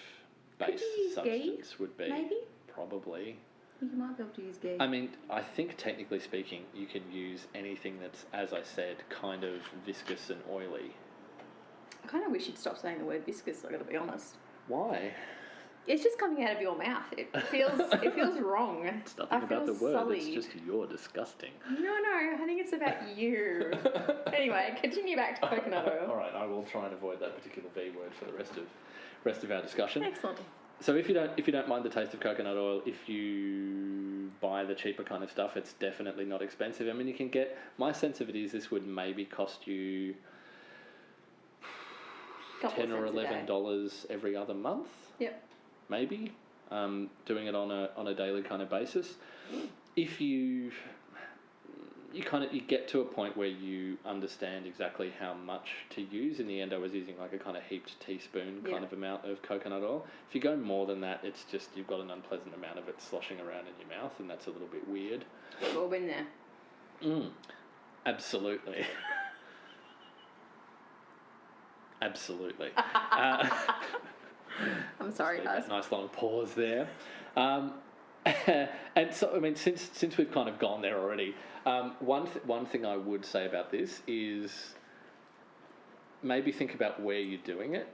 base substance would be. Maybe? Probably. You might be able to use ghee. I mean, I think technically speaking, you can use anything that's, as I said, kind of viscous and oily. I kind of wish you'd stop saying the word viscous, I've got to be honest. Why? It's just coming out of your mouth. It feels wrong. It's nothing about the word, sullied. It's just you're disgusting. No, I think it's about you. Anyway, continue back to coconut oil. All right, I will try and avoid that particular V word for the rest of our discussion. Excellent. So if you don't mind the taste of coconut oil, if you buy the cheaper kind of stuff, it's definitely not expensive. I mean, you can get, my sense of it is this would maybe cost you $10 or $11 every other month. Yep. Maybe, doing it on a daily kind of basis. If you get to a point where you understand exactly how much to use. In the end, I was using like a kind of heaped teaspoon kind of amount of coconut oil. If you go more than that, it's just you've got an unpleasant amount of it sloshing around in your mouth, and that's a little bit weird. We've all been there. Absolutely. Absolutely. I'm sorry, guys. Nice long pause there. And so, I mean, since we've kind of gone there already, one thing I would say about this is maybe think about where you're doing it.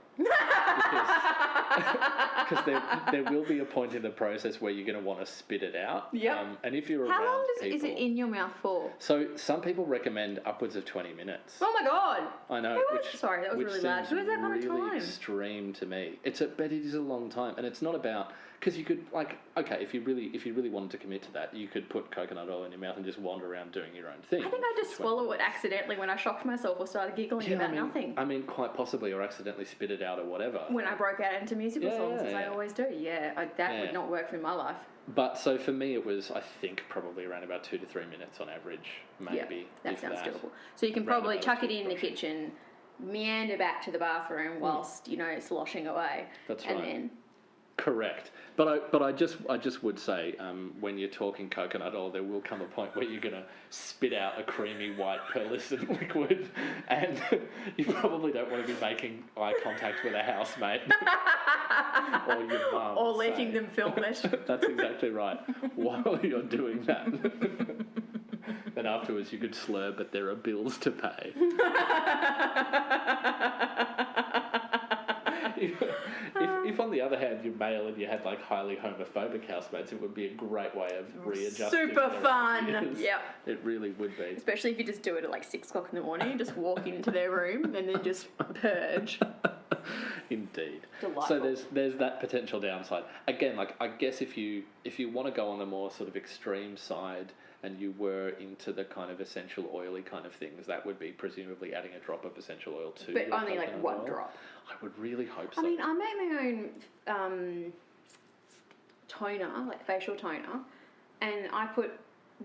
Because there will be a point in the process where you're going to want to spit it out. Yep. And if you're How around long people, is it in your mouth for? So some people recommend upwards of 20 minutes. Oh my god! I know. Sorry, that was really loud. Who is that kind of really time? Extreme to me. But it is a long time, and it's not about because you could if you really wanted to commit to that, you could put coconut oil in your mouth and just wander around doing your own thing. I think I just swallowed it accidentally when I shocked myself or started giggling about nothing. I mean, quite possibly, or accidentally spit it out or whatever. When I broke out into musical songs, as I always do. That would not work for my life. But so for me, it was, I think, probably around about 2 to 3 minutes on average, maybe. Yeah, that sounds doable. So you can probably chuck it in the kitchen, meander back to the bathroom whilst sloshing away. That's right. And then correct. But I just would say, when you're talking coconut oil, there will come a point where you're going to spit out a creamy white pearlescent liquid, and you probably don't want to be making eye contact with a housemate or your mum. Or letting them film it. That's exactly right. While you're doing that. Then afterwards you could slur, but there are bills to pay. If on the other hand you're male and you had like highly homophobic housemates, it would be a great way of readjusting. Super fun. Ideas. Yep. It really would be. Especially if you just do it at like 6 o'clock in the morning, just walk into their room and then just purge. Indeed. Delightful. So there's that potential downside. Again, like I guess if you want to go on the more sort of extreme side and you were into the kind of essential oily kind of things, that would be presumably adding a drop of essential oil too. But only like one drop. I would really hope so. I mean, I make my own toner, like facial toner, and I put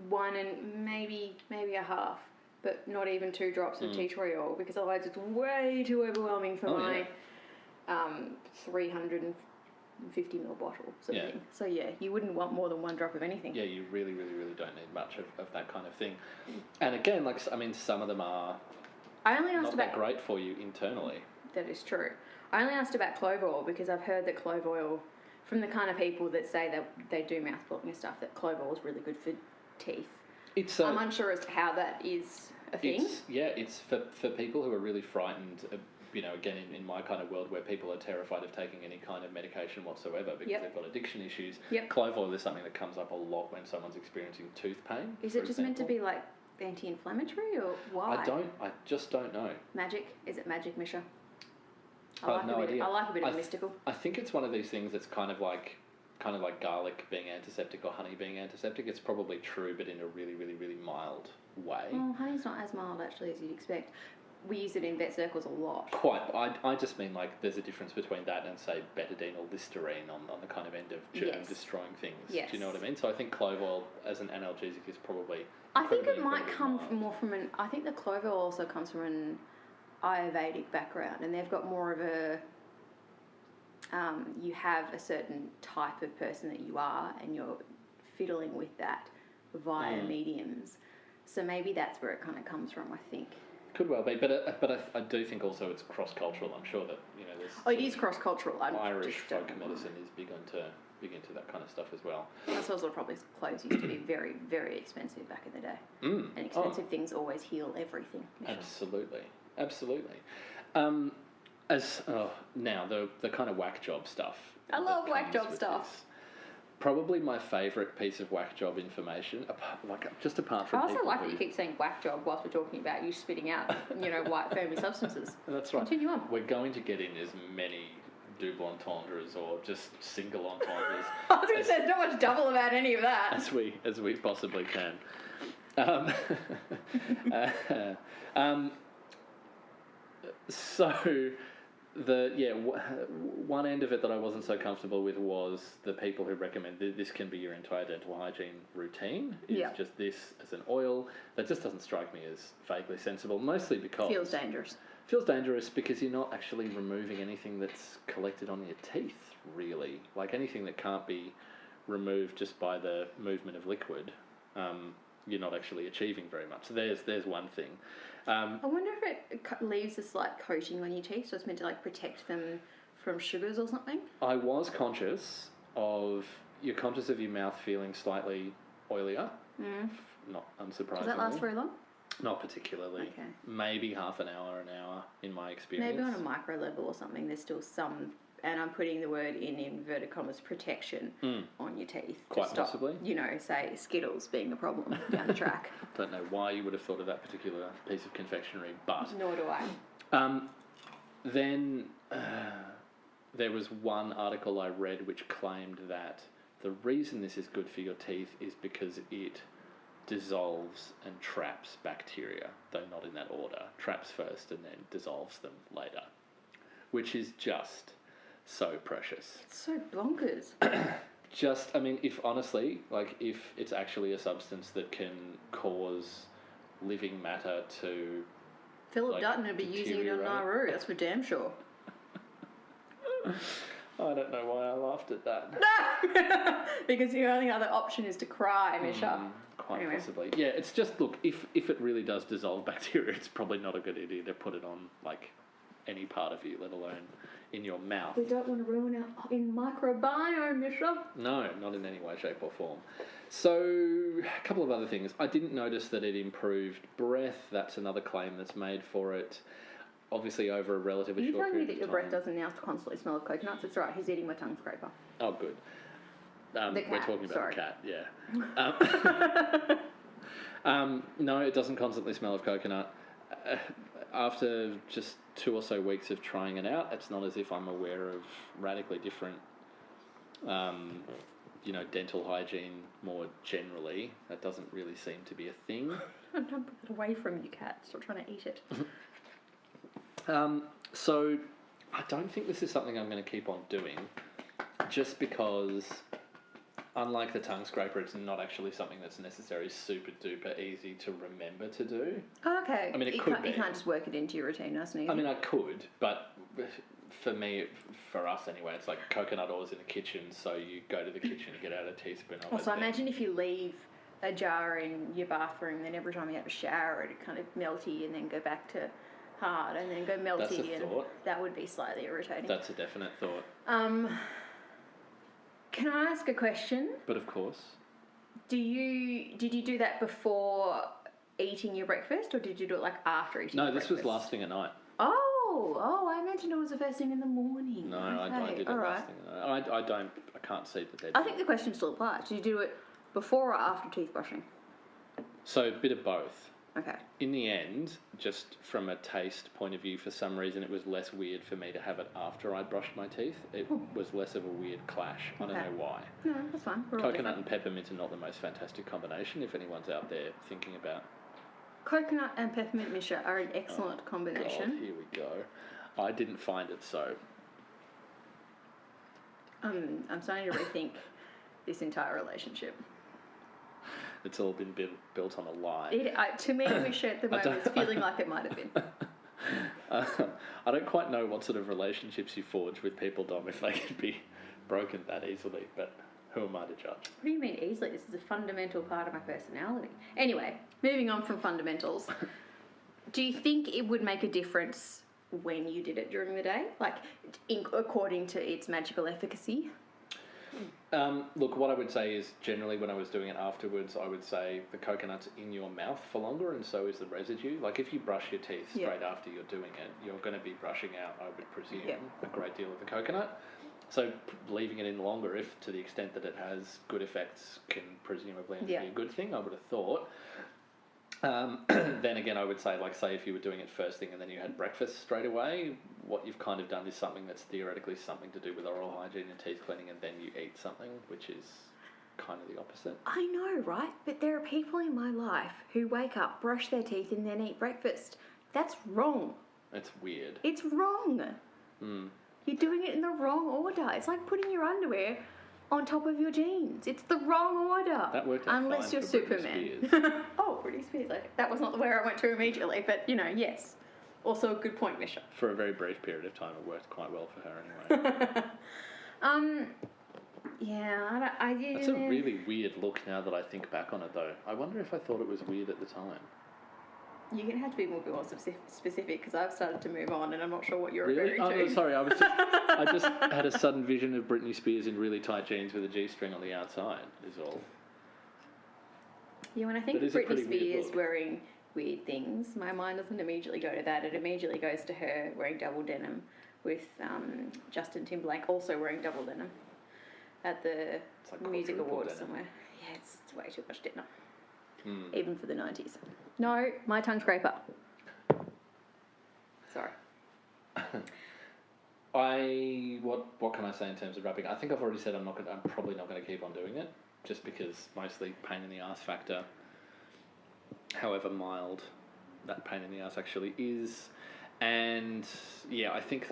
one and maybe a half, but not even 2 drops of tea tree oil because otherwise it's way too overwhelming for my 350ml bottle sort of thing. So you wouldn't want more than 1 drop of anything. Yeah, you really, really, really don't need much of that kind of thing. And again, some of them are not that great for you internally. That is true. I only asked about clove oil because I've heard that clove oil, from the kind of people that say that they do mouth blocking and stuff, that clove oil is really good for teeth. I'm unsure as to how that is a thing. It's for people who are really frightened again, in my kind of world where people are terrified of taking any kind of medication whatsoever because they've got addiction issues, clove oil is something that comes up a lot when someone's experiencing tooth pain. Is it just meant to be like anti-inflammatory, or why? I just don't know. Magic? Is it magic, Misha? I have no idea. I like a bit of mystical. I think it's one of these things that's kind of like garlic being antiseptic or honey being antiseptic. It's probably true, but in a really, really, really mild way. Well, honey's not as mild actually as you'd expect. We use it in vet circles a lot. Quite. I just mean like there's a difference between that and say betadine or Listerine on the kind of end of germ destroying things. Yes. Do you know what I mean? So I think clove oil as an analgesic is probably. I think it might come more from an. I think the clove oil also comes from an Ayurvedic background, and they've got more of a. You have a certain type of person that you are, and you're fiddling with that via mediums. So maybe that's where it kind of comes from, I think. Could well be, but I do think also it's cross-cultural. I'm sure that there's. Oh, it is cross-cultural. Irish folk medicine is big into that kind of stuff as well. That's also probably clothes used to be very, very expensive back in the day. And expensive things always heal everything. Absolutely. Now the kind of whack job stuff. I love whack job stuff. Probably my favourite piece of whack job information, apart from. I also like that you keep saying whack job whilst we're talking about you spitting out, white firmy substances. That's right. Continue on. We're going to get in as many double entendres or just single entendres. I was going to say there's not much double about any of that. As we possibly can. So. One end of it that I wasn't so comfortable with was the people who recommend this can be your entire dental hygiene routine. It's just this as an oil. That just doesn't strike me as vaguely sensible, mostly because... Feels dangerous. Feels dangerous because you're not actually removing anything that's collected on your teeth, really. Like anything that can't be removed just by the movement of liquid, you're not actually achieving very much. So there's one thing. I wonder if it leaves a slight coating on your teeth, so it's meant to protect them from sugars or something. I was conscious of your mouth feeling slightly oilier. Not unsurprisingly. Does that last very long? Not particularly. Okay. Maybe half an hour in my experience. Maybe on a micro level or something. There's still some. And I'm putting the word in inverted commas protection on your teeth. Quite to stop, possibly. Say Skittles being the problem down the track. Don't know why you would have thought of that particular piece of confectionery, but... Nor do I. Then there was one article I read which claimed that the reason this is good for your teeth is because it dissolves and traps bacteria, though not in that order. Traps first and then dissolves them later. Which is just... so precious. It's so bonkers. if it's actually a substance that can cause living matter to... Philip Dutton would be using it on Nauru, that's for damn sure. I don't know why I laughed at that. No! Because your only other option is to cry, Misha. Quite possibly. Yeah, it's just, look, if it really does dissolve bacteria, it's probably not a good idea to put it on, any part of you, let alone in your mouth. We don't want to ruin our microbiome, Misha. No, not in any way, shape or form. So, a couple of other things. I didn't notice that it improved breath. That's another claim that's made for it. Obviously, over a relatively short period of time. You told me that your breath doesn't now constantly smell of coconuts. It's right, he's eating my tongue scraper. Oh, good. We're talking about the cat, yeah. No, it doesn't constantly smell of coconut. After just 2 or so weeks of trying it out, it's not as if I'm aware of radically different, dental hygiene more generally. That doesn't really seem to be a thing. Don't put it away from you, cat. Stop trying to eat it. So I don't think this is something I'm going to keep on doing, just because... unlike the tongue scraper, it's not actually something that's necessarily super duper easy to remember to do. Oh, okay. I mean, it could be. You can't just work it into your routine, nice and easy. I mean, I could, but for us anyway, it's like coconut oil's in the kitchen, so you go to the kitchen, you get out a teaspoon of it. Also, imagine if you leave a jar in your bathroom, then every time you have a shower, it'd kind of melty and then go back to hard and then go melty. That's a thought. That would be slightly irritating. That's a definite thought. Can I ask a question? But of course. Did you do that before eating your breakfast, or did you do it after eating your breakfast? No, this was last thing at night. Oh, Oh, I imagined it was the first thing in the morning. No, I Okay, did it all right. last thing. I can't see that they're I think the question still applies. Did you do it before or after teeth brushing? So, a bit of both. Okay. In the end, just from a taste point of view, for some reason, it was less weird for me to have it after I brushed my teeth. It was less of a weird clash. I don't know why. No, that's fine. We're all Coconut different. and peppermint are not the most fantastic combination, if anyone's out there thinking about... Coconut and peppermint Misha are an excellent combination. God, here we go. I didn't find it so. I'm starting to rethink this entire relationship. It's all been built on a lie. To me, Misha at the moment is feeling like it might have been. I don't quite know what sort of relationships you forge with people, Dom, if they could be broken that easily, but who am I to judge? What do you mean easily? This is a fundamental part of my personality. Anyway, moving on from fundamentals. Do you think it would make a difference when you did it during the day? Like, according to its magical efficacy? Look, what I would say is generally when I was doing it afterwards, I would say the coconut's in your mouth for longer and so is the residue. Like if you brush your teeth straight after you're doing it, you're going to be brushing out, I would presume, a great deal of the coconut. So leaving it in longer, if to the extent that it has good effects, can presumably be a good thing, I would have thought. Then again, I would say, like, say if you were doing it first thing and then you had breakfast straight away, what you've kind of done is something that's theoretically something to do with oral hygiene and teeth cleaning, and then you eat something, which is kind of the opposite. I know, right? But there are people in my life who wake up, brush their teeth, and then eat breakfast. That's wrong. It's weird. It's wrong. You're doing it in the wrong order. It's like putting your underwear on top of your jeans. It's the wrong order. That worked out unless fine you're for Superman. Britney Spears. Oh, Britney Spears. That was not where I went to immediately, but yes. Also a good point, Misha. For a very brief period of time, it worked quite well for her anyway. It's a really weird look now that I think back on it, though. I wonder if I thought it was weird at the time. You're going to have to be more specific because I've started to move on and I'm not sure what you're Really? referring to. No, sorry, I just had a sudden vision of Britney Spears in really tight jeans with a G-string on the outside, is all. Yeah, when I think That of is a Britney pretty weird Spears look. wearing weird things, my mind doesn't immediately go to that. It immediately goes to her wearing double denim with Justin Timberlake also wearing double denim at the Music Awards denim. somewhere. Yeah, it's way too much denim. Even for the 90s. No, my tongue scraper. Sorry. What can I say in terms of wrapping? I think I've already said I'm probably not going to keep on doing it, just because mostly pain in the ass factor, however mild that pain in the ass actually is, and I think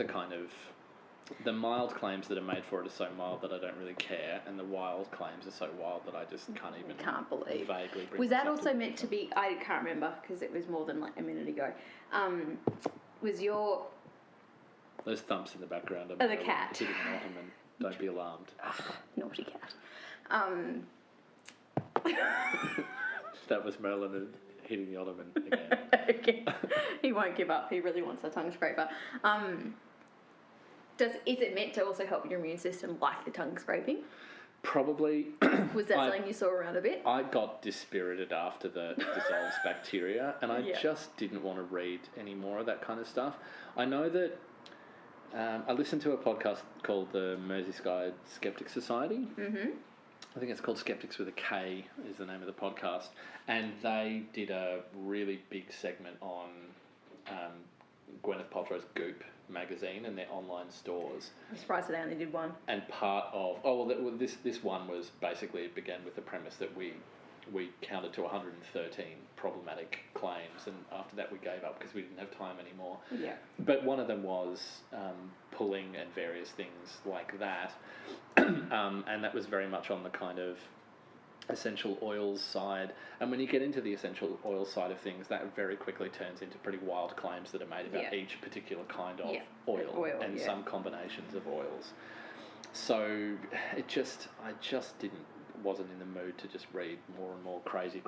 the mild claims that are made for it are so mild that I don't really care, and the wild claims are so wild that I just can't believe. Vaguely bring Was that myself also to meant to be? I can't remember because it was more than like a minute ago. Was your Those thumps in the background are the cat hitting an ottoman. Don't be alarmed. naughty cat? That was Merlin hitting the ottoman again. Okay. He won't give up. He really wants a tongue scraper. Is it meant to also help your immune system like the tongue scraping? Probably. Was that something you saw around a bit? I got dispirited after the dissolves bacteria, and I just didn't want to read any more of that kind of stuff. I know that I listened to a podcast called the Merseyside Skeptic Society. Mm-hmm. I think it's called Skeptics with a K is the name of the podcast, and they did a really big segment on Gwyneth Paltrow's Goop magazine and their online stores. I'm surprised that they only did one. And part of this one was basically, it began with the premise that we counted to 113 problematic claims, and after that we gave up because we didn't have time anymore. Yeah. But one of them was pulling and various things like that, and that was very much on the kind of essential oils side. And when you get into the essential oil side of things, that very quickly turns into pretty wild claims that are made about each particular kind of oil and some combinations of oils. So I just wasn't in the mood to just read more and more crazy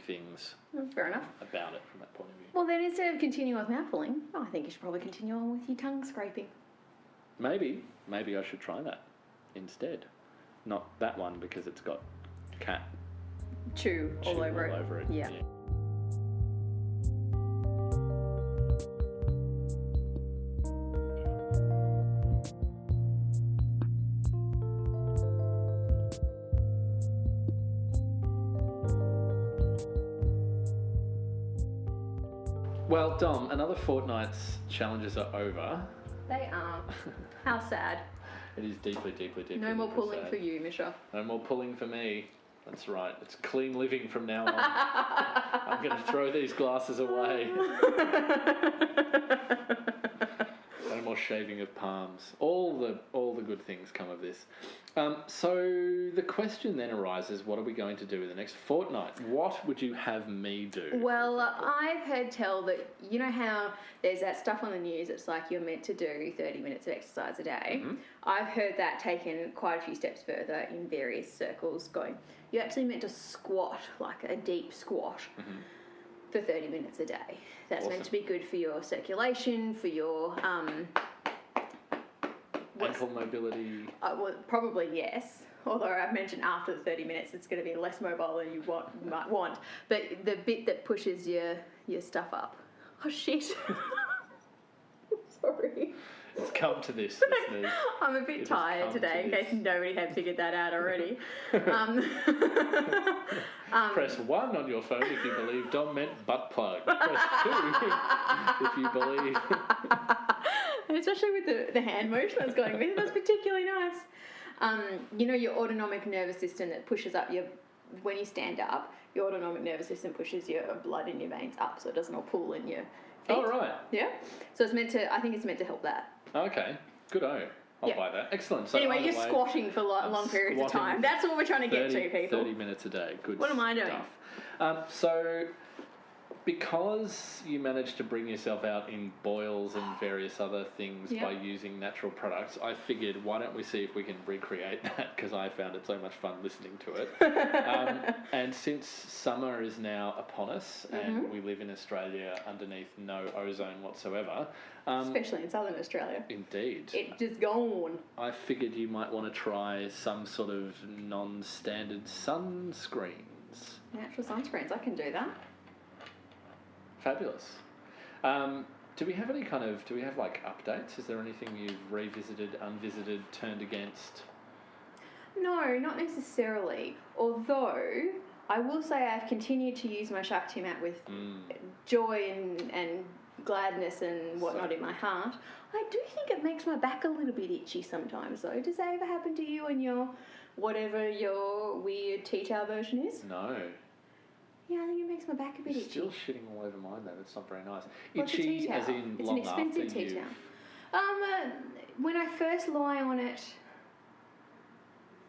things. Fair enough. About it from that point of view. Well, then instead of continuing with mouth pulling, I think you should probably continue on with your tongue scraping. Maybe I should try that instead. Not that one because it's got cat chew all over it. Yeah. Well, Dom, another fortnight's challenges are over. They are. How sad. It is deeply, deeply, deeply. No more deeply pulling sad. for you, Misha. No more pulling for me. That's right. It's clean living from now on. I'm going to throw these glasses away. No more shaving of palms. All the good things come of this. So the question then arises, what are we going to do in the next fortnight? What would you have me do? Well, I've heard tell that, you know how there's that stuff on the news, it's like you're meant to do 30 minutes of exercise a day. Mm-hmm. I've heard that taken quite a few steps further in various circles, going, you're actually meant to squat, like a deep squat, for 30 minutes a day. That's meant to be good for your circulation, for your... ankle mobility. Well, probably yes. Although I've mentioned after the 30 minutes it's going to be less mobile than you might want. But the bit that pushes your stuff up. Oh, shit. Sorry. It's come to this, listeners. I'm a bit tired today, in case nobody had figured that out already. Press 1 on your phone if you believe Dom meant butt plug. Press 2 if you believe... And especially with the hand motion I was going with, that's particularly nice. You know your autonomic nervous system that pushes up when you stand up, your autonomic nervous system pushes your blood in your veins up so it doesn't all pool in your feet. Oh, right. Yeah. So I think it's meant to help that. Okay. Good-o. I'll buy that. Excellent. So anyway, you're squatting for long periods of time. That's what we're trying to get to, people. 30 minutes a day. Good What am I doing? So, because you managed to bring yourself out in boils and various other things by using natural products, I figured, why don't we see if we can recreate that, because I found it so much fun listening to it. And since summer is now upon us, and we live in Australia underneath no ozone whatsoever... especially in southern Australia. Indeed. It's just gone. I figured you might want to try some sort of non-standard sunscreens. Natural sunscreens, I can do that. Fabulous. Do we have like updates? Is there anything you've revisited, unvisited, turned against? No, not necessarily. Although, I will say I've continued to use my Shakti mat with joy and gladness and whatnot in my heart. I do think it makes my back a little bit itchy sometimes, though. Does that ever happen to you and your weird tea towel version is? No. Yeah, I think it makes my back a bit itchy. Still shitting all over mine, though. That's not very nice. What's Itchy, as in it's long an expensive after tea you've... towel. When I first lie on it,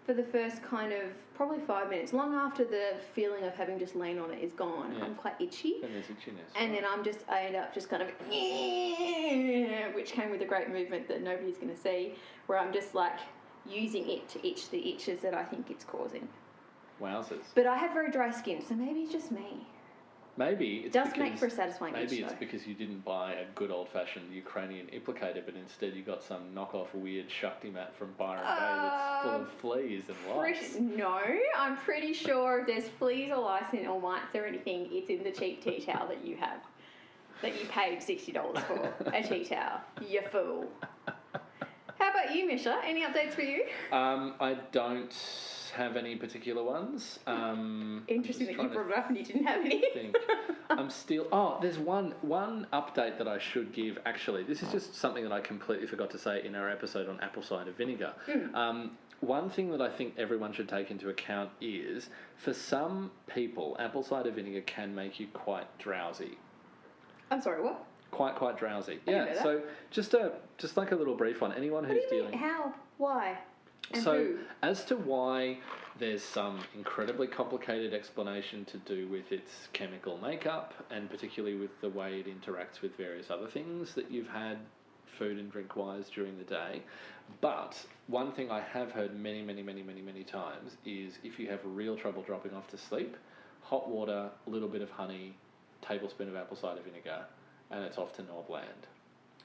for the first kind of probably 5 minutes, long after the feeling of having just lain on it is gone, I'm quite itchy. Then there's itchiness. And then I end up just kind of, which came with a great movement that nobody's going to see, where I'm just like using it to itch the itches that I think it's causing. Wowzers. But I have very dry skin, so maybe it's just me. Maybe it's does make for a satisfying itch, Maybe it's though. because you didn't buy a good old-fashioned Ukrainian implicator, but instead you got some knockoff weird Shakti mat from Byron Bay that's full of fleas and lice. No, I'm pretty sure if there's fleas or lice in or mites or anything, it's in the cheap tea towel that you have, that you paid $60 for, a tea towel. You fool. How about you, Misha? Any updates for you? I don't have any particular ones. Interesting that you brought it up and you didn't have any. I'm still... Oh, there's one update that I should give, actually. This is just something that I completely forgot to say in our episode on apple cider vinegar. One thing that I think everyone should take into account is, for some people, apple cider vinegar can make you quite drowsy. I'm sorry, what? Quite drowsy. I didn't know that. So just like a little brief one. Anyone who's What do you dealing... mean? How? Why? And so, who? as to why, there's some incredibly complicated explanation to do with its chemical makeup, and particularly with the way it interacts with various other things that you've had, food and drink-wise, during the day. But one thing I have heard many times is if you have real trouble dropping off to sleep, hot water, a little bit of honey, tablespoon of apple cider vinegar, and it's off to Nordland.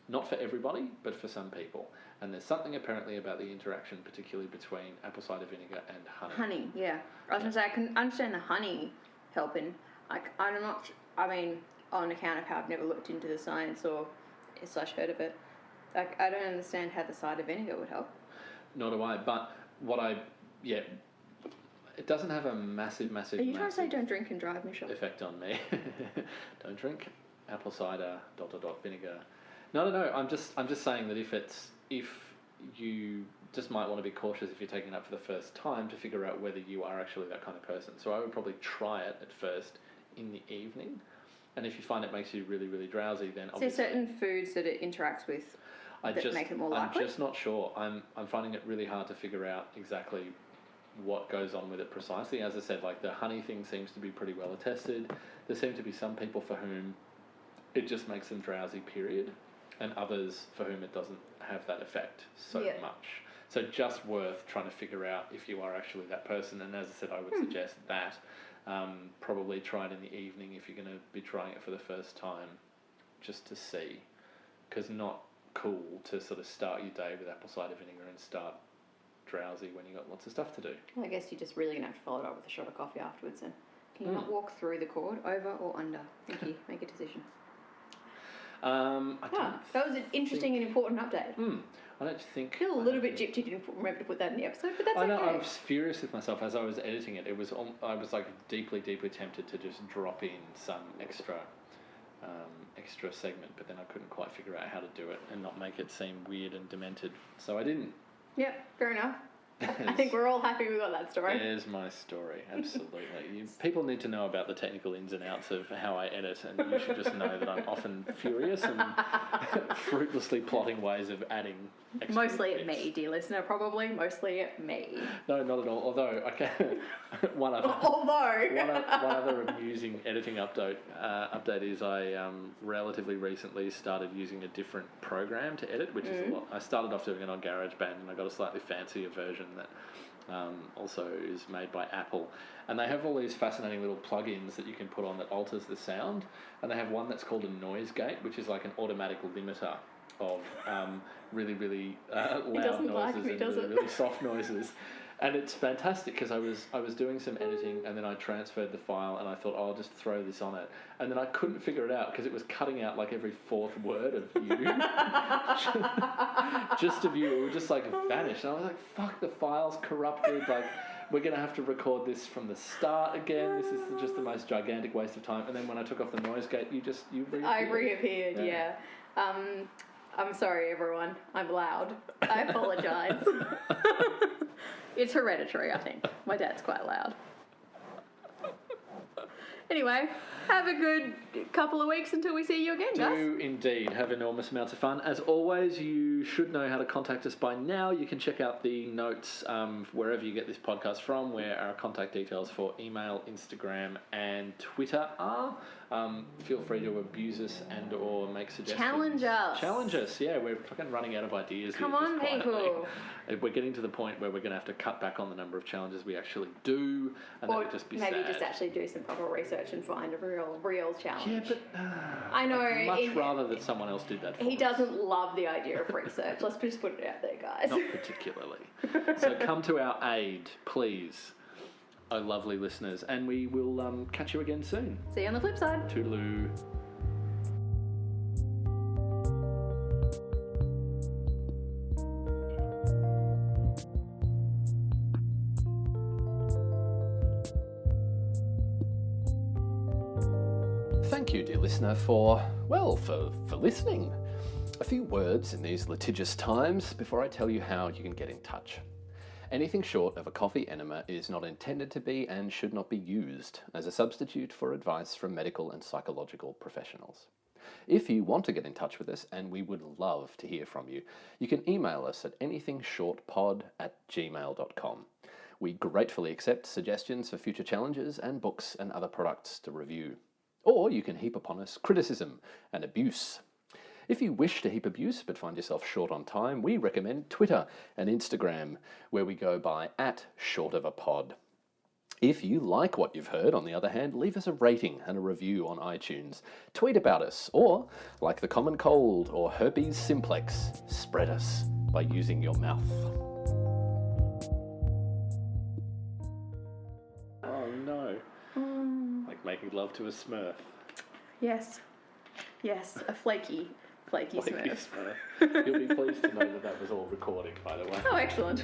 Not for everybody, but for some people. And there's something apparently about the interaction, particularly between apple cider vinegar and honey. Honey, yeah. I was going to say, I can understand the honey helping. I'm not, on account of how I've never looked into the science or / heard of it, I don't understand how the cider vinegar would help. Nor do I, but it doesn't have a massive Are you trying to say don't drink and drive, Misha? effect on me. Don't drink apple cider, ... vinegar. No. I'm just saying that if you just might want to be cautious if you're taking it up for the first time to figure out whether you are actually that kind of person. So I would probably try it at first in the evening, and if you find it makes you really, really drowsy, then Is there certain foods that it interacts with that make it more likely? I'm just not sure. I'm finding it really hard to figure out exactly what goes on with it precisely. As I said, like the honey thing seems to be pretty well attested. There seem to be some people for whom it just makes them drowsy, period, and others for whom it doesn't have that effect so much. So just worth trying to figure out if you are actually that person. And as I said, I would suggest that probably try it in the evening if you're going to be trying it for the first time, just to see, because not cool to sort of start your day with apple cider vinegar and start drowsy when you've got lots of stuff to do. Well, I guess you're just really going to have to follow it up with a shot of coffee afterwards then. Can you not walk through the cord, over or under? Thank you. Make a decision. That was an interesting and important update. I don't think... I feel a little bit gypped you didn't remember to put that in the episode, but that's okay. I know, I was furious with myself as I was editing it. I was like deeply, deeply tempted to just drop in some extra segment, but then I couldn't quite figure out how to do it and not make it seem weird and demented. So I didn't. Yep, fair enough. I think we're all happy we got that story. There's my story, absolutely. People need to know about the technical ins and outs of how I edit, and you should just know that I'm often furious and fruitlessly plotting ways of adding extra Mostly bits. at me, dear listener, probably. Mostly at me. No, not at all. Although, okay, one other amusing editing update is I relatively recently started using a different program to edit, which is a lot. I started off doing it on GarageBand, and I got a slightly fancier version that also is made by Apple, and they have all these fascinating little plugins that you can put on that alters the sound, and they have one that's called a noise gate, which is like an automatic limiter of really, really loud noises and really soft noises. And it's fantastic because I was doing some editing and then I transferred the file and I thought, I'll just throw this on it. And then I couldn't figure it out because it was cutting out like every fourth word of you. Just of you. It would just like vanish. And I was like, fuck, the file's corrupted. Like, we're going to have to record this from the start again. This is just the most gigantic waste of time. And then when I took off the noise gate, you reappeared. I reappeared, yeah. I'm sorry, everyone. I'm loud. I apologise. It's hereditary, I think. My dad's quite loud. Anyway, have a good couple of weeks until we see you again, guys. Do indeed. Have enormous amounts of fun. As always, you should know how to contact us by now. You can check out the notes wherever you get this podcast from, where our contact details for email, Instagram, and Twitter are. Feel free to abuse us and or make suggestions. Challenge us, yeah. We're fucking running out of ideas. Come on, people. We're getting to the point where we're going to have to cut back on the number of challenges we actually do, and or that would just be maybe sad. just actually do some proper research and find a real challenge. Yeah, but I know. I'd much rather that someone else did that for He us. doesn't love the idea of research. Let's just put it out there, guys. Not particularly. So come to our aid, please, oh lovely listeners, and we will catch you again soon. See you on the flip side. Toodaloo. Thank you, dear listener, for listening. A few words in these litigious times before I tell you how you can get in touch. Anything short of a coffee enema is not intended to be and should not be used as a substitute for advice from medical and psychological professionals. If you want to get in touch with us, and we would love to hear from you, you can email us at anythingshortpod@gmail.com. We gratefully accept suggestions for future challenges and books and other products to review. Or you can heap upon us criticism and abuse. If you wish to heap abuse but find yourself short on time, we recommend Twitter and Instagram, where we go by @shortofapod. If you like what you've heard, on the other hand, leave us a rating and a review on iTunes. Tweet about us, or, like the common cold or herpes simplex, spread us by using your mouth. Oh no. Like making love to a Smurf. Yes, a flaky Smurf. You'll be pleased to know that was all recording, by the way. Oh, excellent.